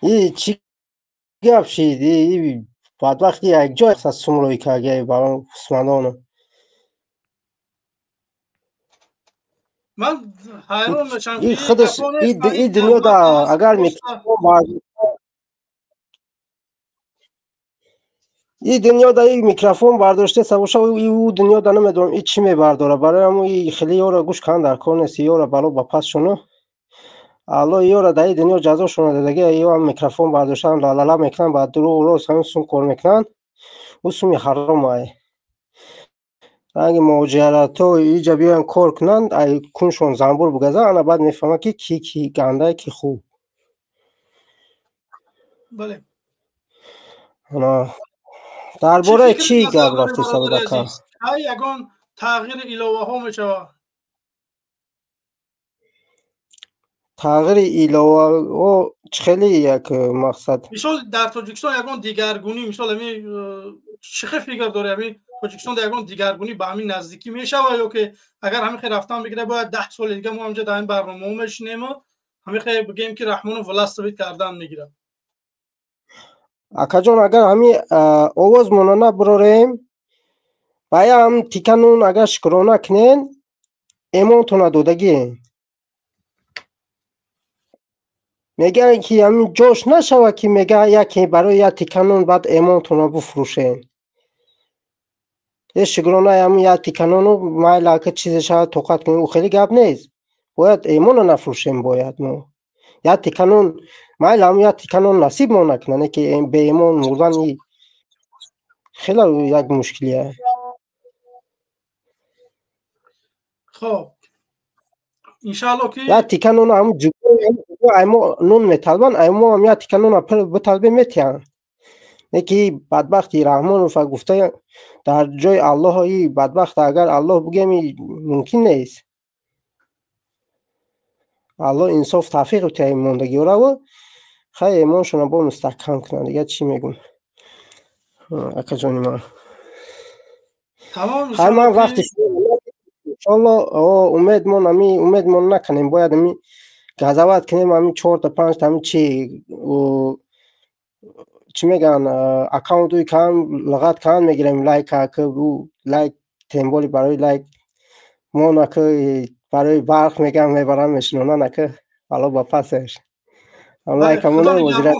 این چی گپ شید؟ این بدبختی یک جای از سمروی که اگه برام سمندانه من حیران میشم این خودش این دنیا دا اگر این دنیا دا این میکروفون برداشته سواشا او دنیا دا نمیدونم این چی میبرداره. برای همون این خیلی یورا گوش کن در کار نیست. یورا بالا با پس شونه الله یورا دا این دنیا جزا شونه دیگه. یورا میکروفون برداشتن لالالا میکنن بعد درو روز همین سون کار میکنن و سومی حرام های اگه مواجهاتو اینجا بیان کار کنند ای کنشون زنبور بگذارن انا بعد میفهمه که کی گنده کی خوب. بله انا درباره چی گپ رفتی سبدکا؟ های یگان تغییر ایلوه ها میشوه. تغییر ایلوه او خیلی یک مقصد. مثال در تاجیکستان یگان دیگرگونی، مثال همین چه فکر داره همین تاجیکستان در یگان دیگرگونی به همین نزدیکی میشه و یا که اگر همین خیر رفتن بگیره باید 10 سال دیگه ما همینجا در این برنامه میشنیم همین خیر بگیم که رحمان ولستویت کردن میگیره. اکا جان اگر همین آواز مونانه براریم باید هم تیکنون اگر شکرانه کنین ایمان تونه دودگی میگه که همین جوش نشوه که میگه یکی برای یک تیکنون بعد ایمان تونه بفروشین. یه شکرانه همین یک تیکنون مایل که چیزش ها توقت کنین او خیلی گپ نیست. باید ایمان نفروشین. باید ما یک تیکنون майли ҳам як тиканон насиб мо накунад ки беимон мурдан хеле як мушкилие. خب انشالله که یا تیکنون هم جگو ایمو نون میطلبن ایمو هم یا تیکنون پر بطلبه میتیان یکی بدبختی رحمان و گفته در جای الله ای بدبخت اگر الله بگه ممکن نیست. الله انصاف توفیق بده ایماندگی را و خیلی ایمانشون با مستحکم کنن. دیگه چی میگم اکا جانی من تمام خیلی من انشالله وقتی انشالله امید من نکنیم باید امی گذوت کنیم امی 4 تا 5 تا امی چی میگن اکاونتوی کم لغت کم میگیریم لایک که رو لایک تیمبولی برای لایک ما نکه برای برق میگم میبرم میشنونه نکه حالا با پسش هم لایک همونه وزیره.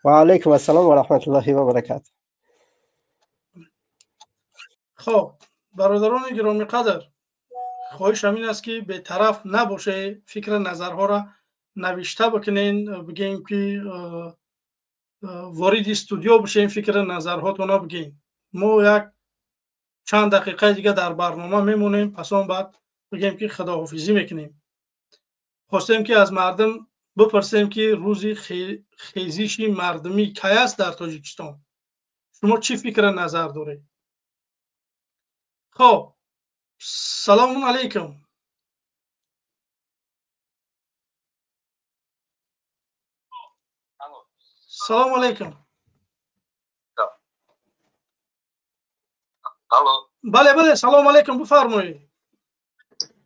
و علیکم السلام و رحمت الله و برکاته. خب برادران گرامی قدر، خواهش همین است که به طرف نباشه، فکر نظرها را نوشته بکنین، بگیم که وارد استودیو بشین، فکر نظرهاتون را بگین. ما یک چند دقیقه دیگه در برنامه میمونیم، پس اون بعد بگیم که خداحافظی میکنیم. خواستیم که از مردم بپرسیم که روز خیزش مردمی کی است در تاجیکستان. شما چی فکر نظر دارید؟ خب سلام علیکم. سلام علیکم. الو. بله سلام علیکم، بفرمایید.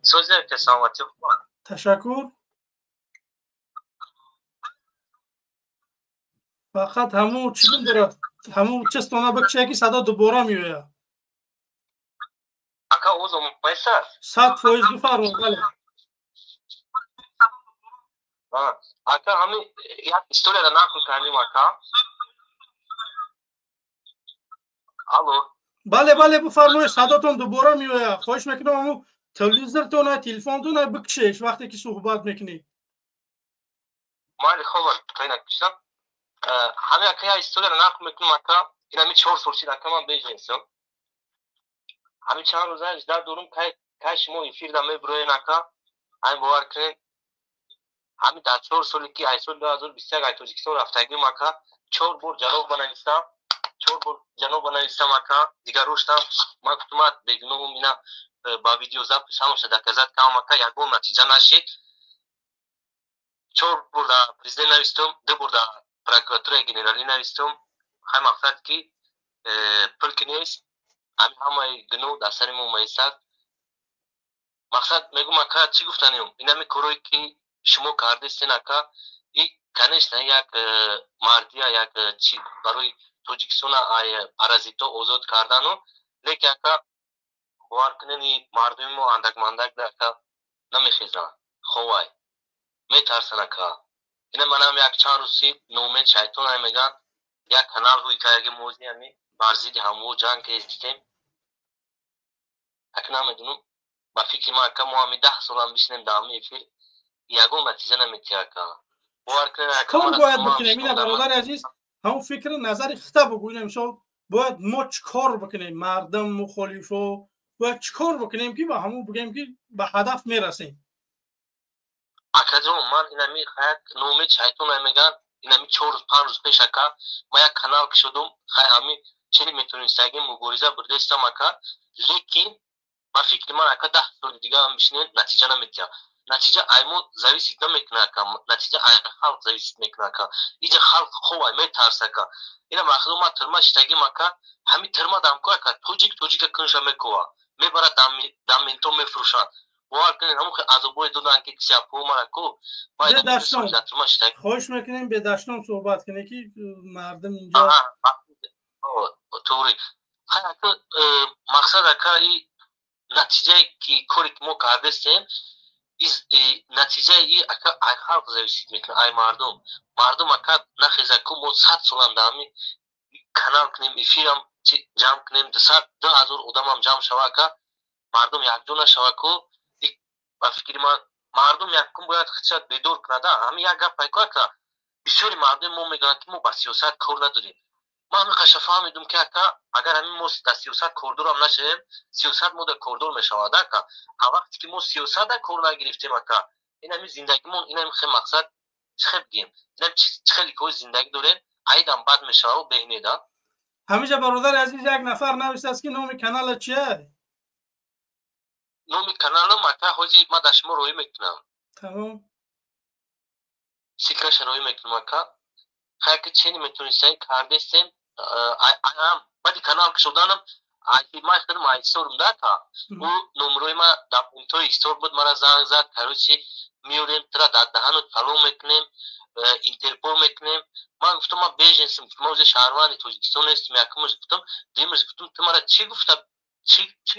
سوزه که سلامتی بخوان. تشکر. فقط همون چیزی دارد، همون چستانه بکشه که صدا دوباره میوید. اکا اوزو میسر 100% بفرمایید. بله اکا همین یک استوری را نقل کنیم اکا. الو. بله بفرمایید، صداتون دوباره میوید. خواهش میکنم همون تلویزیونتون تلفنتون بکشیش وقتی که صحبت میکنید. مالی خوبه خیلی نکشم. همه اکا یا استوری را نقل میکنیم اکا. این همی 4 سال شد اکا من بیجنسم. همین چند روزه اجدر دورم که شما افیر دمه بروی نکا. همین باور کنین. همین در 4 سالی که ایسال 2021 ای تاجیکستان رفتگی مکا 4 بار جنوب بنویستم. 4 بار جنوب بنویستم مکا. دیگر روشتم من کتومت بگنوم اینا با ویدیو زبطش همون شده که زد که مکا یک بار نتیجه نشید. 4 بار در پریزیدنت نویستم. 2 بار در پروکراتور گنرالی نویستم. همین مقصد که پلک نیست. همه گنو در سر ما میسد. مقصد میگم مکا چی گفتنیم؟ این همی کروی که شما کردستین اکا این کنشت یک مردی یک چی برای توجیکستان ارزیتو اوزاد کردنو لیکن اکا باور کنین مردمی ما اندک مندک در اکا نمیخیزن خواه میترسن اکا. این من هم یک چند روزی نومید شیطان هم میگن یک کانال روی که اگه موزی همی برزید همو جنگ که استیم اکنا میدونم با فکر ما اکا ما همی 10 سال هم بشنیم دامی افیر یگون نتیجه نمیتیا اکا. کار باید بکنیم؟ اینه برادر عزیز همون فکر نظر خطا بگوینیم. شو باید ما چکار بکنیم؟ مردم مخالفو باید چکار بکنیم که با همون بگیم که به هدف میرسیم؟ اکا جون من اینمی یک نومید شیطان میگن اینمی 4 روز 5 روز پیش اکا ما یک کانال کشیدم خیلی همی چلی میتونستگیم مبارزه برداشتم اکا لیکن با فکر من اکا 10 سال دیگه هم بشنین نتیجه نمیتیا. نتیجه ایمون زویسید نمیکنه که نتیجه خلق زویسید میکنه که اینجا خلق خواه میترسه که اینا مخلوق ما ترما شتگی ما که همین ترما دمکوه که توجیک کنشه میکوه میبره دمینتو میفروشن باور کنین همون که عذابوی دادن که کسی اپو ما نکو به دشتان خوش میکنیم به دشتان صحبت کنه که مردم اینجا طوری مقصد که این نتیجه که کاری که ما کردستیم نتیجه ای اکا ای خلق زویسید میکنه ای مردم اکا نخیزه که ما 100 سال دامی کانال کنیم افیرم جمع کنیم 2000 آدم هم جمع شوه که مردم یک جونه شوه که با فکر من мардум якум бояд хичат бедор кунада ҳами як гап пайко ка бисёри мардуми мо мегӯянд ки мо ба сиёсат кор надорем. ман ҳамеша фаҳмидум ки ака агар ҳамин мо дар сиёсат кордорам нашавем сиёсат мо дар кордор мешавад ака а вақте ки мо сиёсат дар кор нагирифтем ака ин ҳами зиндагимон ин ҳами хел мақсад чӣ хел бигем ин ҳами чӣ хели кои зиндагӣ дорем айдам бад мешавад беҳнеда. ҳамиҷа бародари азиз як нафар навистааст ки номи канала чия? номи каналам ака ҳози ман дар шумо роҳӣ мекунам. Тамом. сикраша роҳӣ мекунам ака хайки чени метонистем кардестем баъди канал кушоданам ман худам айсорум дака ӯ номерои ман дар пунктҳои истор буд мара занг зад карочи миёрем тра дар даҳанут фалон мекунем интерпол мекунем. ман гуфтам ман беженсам ман ози шаҳрванди тоҷикистон ҳестам якумаш гуфтам дуюмаш гуфтам ту мара чӣ гуфта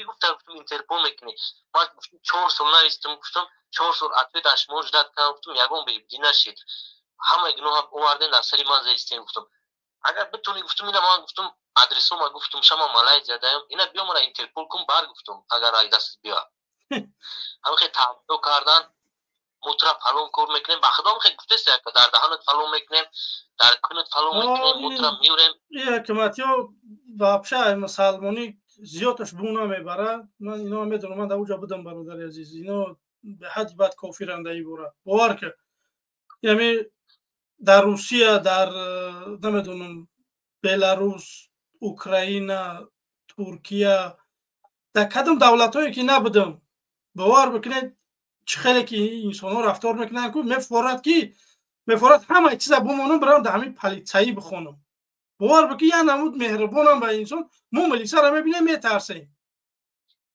гуфтам интерпол мекунӣ ман гуфтам 4 сол навистам гуфтам 4 сол ответ аз шумо ждат кардам гуфтам ягон беибдӣ нашид ҳамаи гуноҳ овардем дар сари ман застем гуфтам агар битонӣ гуфтам ина ман гуфтам адресома гуфтам шама малайзия даём ина биё мара интерпол кун бар гуфтам агар ай дастат биёд ҳамахе таҳдидо кардан мо тура фалон кор мекунем ба худо ҳамахе гуфтест яка дар даҳанат фалон мекунем дар кунат фалон мекунем мо тура миёрем ҳакиматиё вообще мусалмонӣ зиёдаш бу намебарад. ман ино медонам ман дар оҷа будам бародари азиз ино به حد بد کافرند ای بوره باور که یعنی در روسیه در نمیدونم بلاروس اوکراینا ترکیه در کدام دولت هایی که نبودم باور بکنید چه خیلی که انسان ها رفتار میکنن که مفورد همه چیز بمونم برام در همین پلیتسایی بخونم باور بکنید یه نمود مهربانم به انسان ما ملیسا را میبینیم میترسیم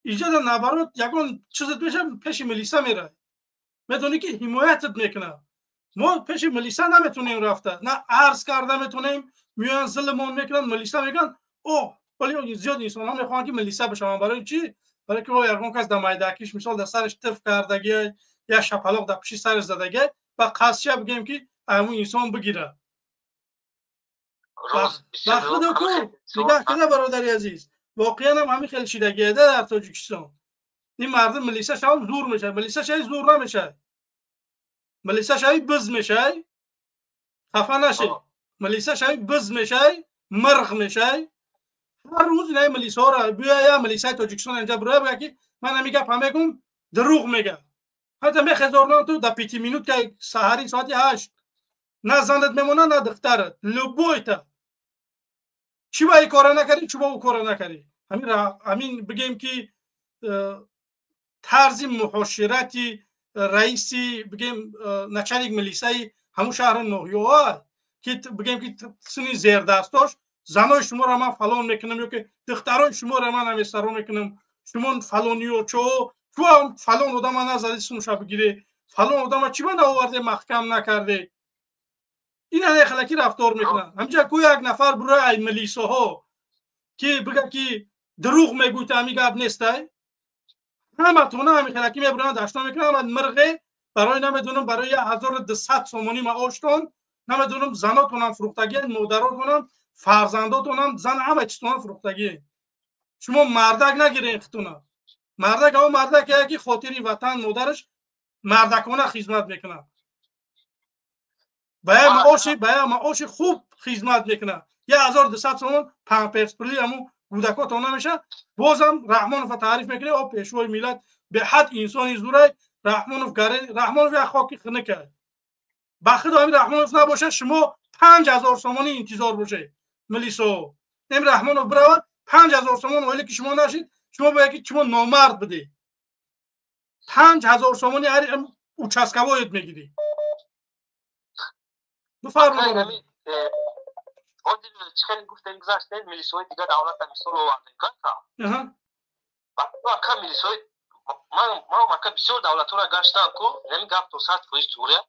اینجا در نبرات یکان چیزت بشه پیش ملیسا میره میدونی که حمایتت میکنه ما پیش ملیسا نمیتونیم رفته نه عرض کرده میتونیم میان ظلمون میکنن ملیسا میگن اوه ولی زیاد انسان ها میخوان که ملیسا بشن برای چی برای که یکان کس در مایدکیش مثال در سرش تف کردگی یا شپلاق در پیش سرش زدگی و قصشه بگیم که همون انسان بگیره بخود کو نگاه کنه برادری عزیز واقعا هم همین خیلی شیدگیه در تاجیکستان این مردم ملیسا شاید زور میشه ملیسا شاید زور نمیشه ملیسا شاید بز میشه خفه نشه ملیسا شاید بز میشه مرغ میشه هر روز نه ملیسا را بیا یا ملیسا تاجیکستان اینجا برای بگه که من میگم همگون دروغ میگه حتی میخزارن تو در 5 مینوت که سحری ساعت 8 نه زندت میمونه نه دخترت لبویت چی با این کار نکردی چی با اون کار نکردی همین بگیم که طرز محاشرتی رئیسی بگیم نچریک ملیسای همون شهر نوحیوه که بگیم که سنی زیر دست داشت زنای شما را من فلان میکنم یا که دخترای شما را من همیستران میکنم شما فلانیو تو هم فلان آدم نزدی سنوشا بگیره فلان آدم چی من آورده محکم نکرده این همه خلکی رفتار میکنن همینجا کوی یک نفر برای ملیسا ها که بگه که دروغ میگویت همی گپ نیسته همه تونه همی خلکی میبرن داشتن میکنن مرغه برای نمیدونم برای 1200 سومانی ما آشتون نمیدونم زناتونم فروختگی مادراتونم فرزنداتونم زن همه چیتونم فروختگی شما مردک نگیرین ختونه مردک اون مردک که خاطری وطن مادرش مردکانه خدمت میکنه باید معاش خوب خدمت میکنه 1200 سوم پامپرس پلی همون کودکات اون نمیشه بازم رحمانوف تعریف میکنه او پیشوای ملت به حد انسانی زوره رحمانوف یک خاکی خنه کرد بخد همین رحمانوف نباشه شما 5000 سومانی انتظار باشه ملیسا این رحمانوف برای 5000 سومان ولی که شما نشید شما باید که شما نامرد بده 5000 سومانی هر اوچسکوایت میگیری بفرمایید خودی چخیلی گفتن گذاشتن ملیسای دیگه دولت هم مثال آوردن کنه با اکا ملیسای ما اکا بسیار دولت را گشتن که نمی گفت تو ساعت فویش توریه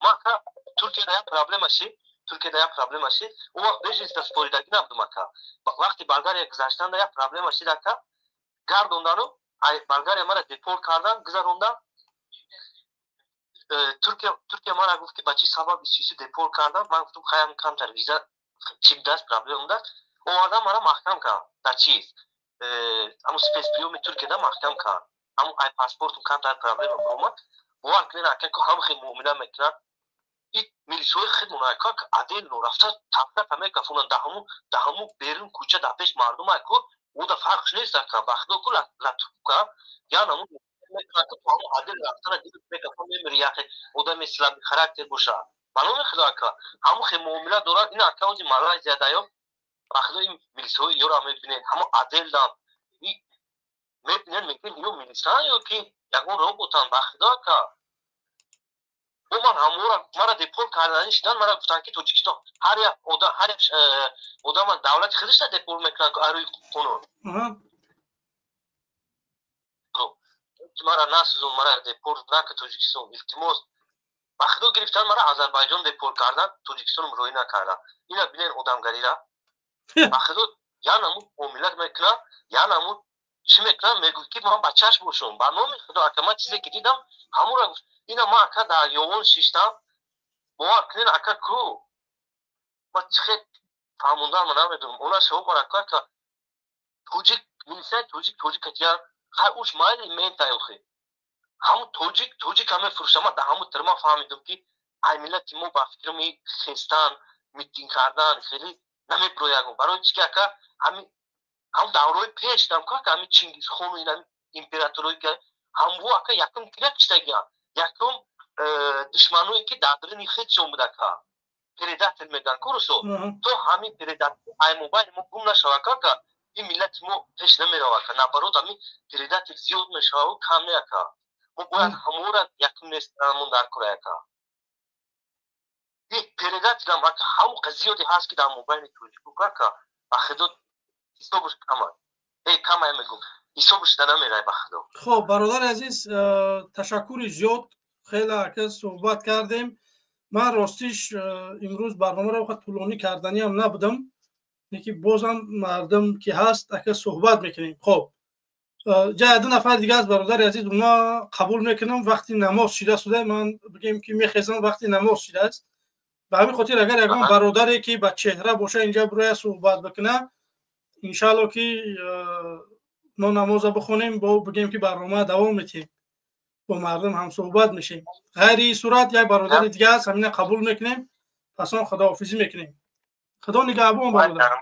ما اکا ترکیه دایا پرابلم هشی اون وقت بیشتر سپوریدگی نبودم اکا وقتی بلگاریا گذاشتن دایا پرابلم هشی اکا گردوندانو بلگاریا مرا دیپورت کردن گذاروندن ترکیه مرا گفت که بچی سبب بیشتر دیپورت کردن من گفتم خیام کمتر ویزا چیپ دست پرابلم داشت او آدم مرا محکم کرد در چیز همون سپیس پیومی ترکیه دا محکم کرد همون ای پاسپورتم کمتر پرابلم برومد باور کنین اکا که هم خیلی مؤمنه میکنن این میلیسوی خیلی منایکا که عدل رو رفته تفته همه کفونن ده همون بیرون کوچه ده پیش مردم اکو او ده فرقش نیست که بخدو که لطف که یا نمون میکنه که تو همون عدل رفتن دیگه میکفون میمیری یخی او ده مثلا خرکتر باشه معلومه خدا که همون خیلی مؤمنه دوران این اکا اوزی ملای زیاده یا بخدو این میلیسوی یورا میبینین همون عدل دام میبینن میگن اینو میلیسان یا که یکون رو بودن بخدا که او من همورا مرا دیپور کردن شدن مرا گفتن که توجیکستان هر یک اودا من دولت خودش دیپور میکنن که اروی قانون مرا نسوزون مرا دیپور نکه توجیکستان التماس بخدا گرفتن مرا آذربایجان دیپور کردن توجیکستان روی نکردن اینا بینن آدمگری را بخدا یا نمود ملت میکنن یا نمود چی میکنن میگو که من بچهش باشم برنامه خدا که من چیزی که دیدم همورا اینا ما اکا در یوون شیشتم باور کنین اکا کو ما چخیل فهموندن من نمیدونم اونا شما بار اکا که توجیک کتیان خیلی اوش مایلی مین تایوخی همون توجیک همه فروشما در همون ترما فهمیدم که ای ملت ما با فکر می خستن میتین کردن خیلی نمی برویگم برای چی که اکا هم دوروی پیش دم که همی چینگیز خون و این امپراتوری که هم بو اکا یکم کلک چتگیان یکم دشمنوی که دادرنی خیلی شما بوده که پریدت میدن کورسو تو همین پریدت ای موبایل ما گم نشوه که این ملت ما پیش نمیروه که نبرود همین پریدت زیاد میشوه و کم نیه که ما باید همورا یکم نیسترمون در کنه که این پریدت دم که همون قضیه هست که در موبایل توجیه که بخدود ایسو کمان کمان میگم ایسو بش نمیره بخدو. خب برادر عزیز تشکر زیاد خیلی که صحبت کردیم. من راستیش امروز برنامه رو وقت طولانی کردنی هم نبودم یکی بازم مردم که هست اگه صحبت میکنیم. خب جای دو نفر دیگه از برادر عزیز اونا قبول میکنم وقتی نماز شده من بگیم که میخیزم وقتی نماز شده است به همین خاطر اگر یکان برادری که با چهره باشه اینجا برای صحبت بکنه انشالله که ما نماز بخونیم با بگیم که برنامه دوام میتیم با مردم هم صحبت میشیم. غیر این صورت یک برادر دیگه هست همین قبول میکنیم پس اون خداحافظی میکنیم. خدا نگهبان برادر.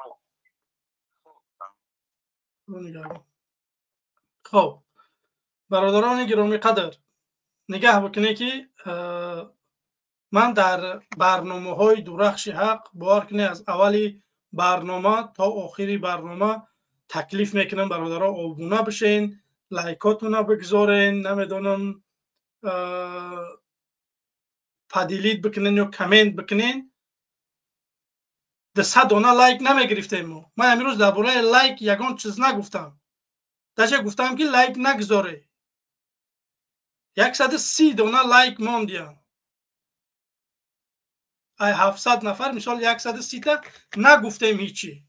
خب برادران گرامی قدر نگاه بکنه که من در برنامه های درخش حق باور کنه از اولی برنامه تا آخری برنامه تکلیف میکنم برادرها آبونه بشین لایکاتون بگذارین نمیدونم پدیلیت بکنین یا کامنت بکنین. 100 دانه لایک نمیگرفتیم. من امروز درباره لایک یگان چیز نگفتم. داشتم گفتم که لایک نگذاره. 130 دانه لایک موندیم. ای 700 نفر مثال 130 تا نگفتیم هیچی.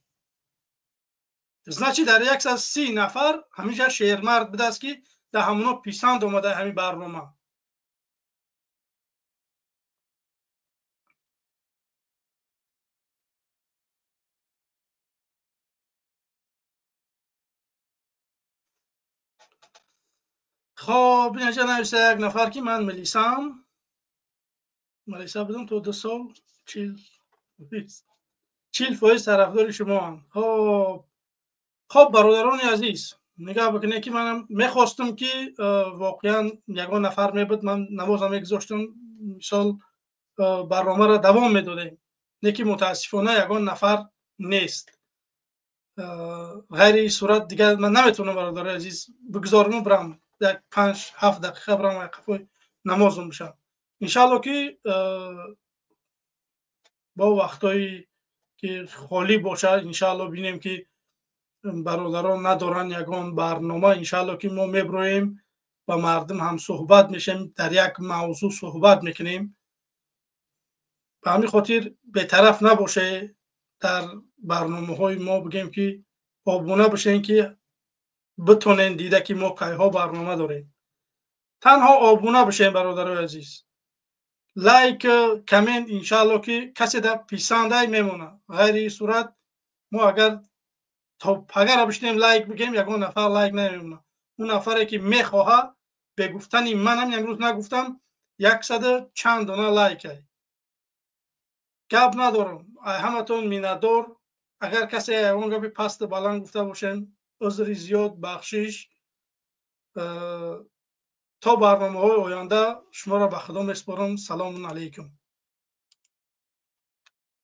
значит در 130 نفر همیشه شیر مرد بوده است که در همونا پیساند اومده همین برنامه. خب اینجا نوشته یک نفر که من ملیسا بدم تو 2 سال 40% طرفدار شما هم. خب برادران عزیز نگاه بکنید که منم میخواستم که واقعا یگان نفر میبود من نمازم میگذاشتم مثال برنامه را دوام میدادیم نکی متاسفانه یگان نفر نیست. غیر صورت دیگه من نمیتونم برادر عزیز بگذارم برم 5-7 دقیقه برم وقفه نمازم بشم. انشالله که با وقتایی که خالی باشه انشالله بینیم که برادران ندارن یگان برنامه انشالله که ما میبرویم با مردم هم صحبت میشیم در یک موضوع صحبت میکنیم. به همین خاطر به طرف نباشه در برنامه های ما بگیم که آبونه بشین که بتونین دیده که ما کی ها برنامه داریم. تنها آبونه بشین برادر عزیز. لایک کامنت انشالله که کسی در پیسنده میمونه. غیر صورت ما اگر بشتیم لایک بگیم یگان نفر لایک نمیمونه. اون نفری که میخواه به گفتن منم امروز نگفتم 100 چند دانه لایک. گپ ندارم. همتون میندار. اگر کسی اون گپی پست بلند گفته باشین عذر زیاد بخشش. تا برنامه‌های آینده شما را به خدا میسپارم. سلام علیکم.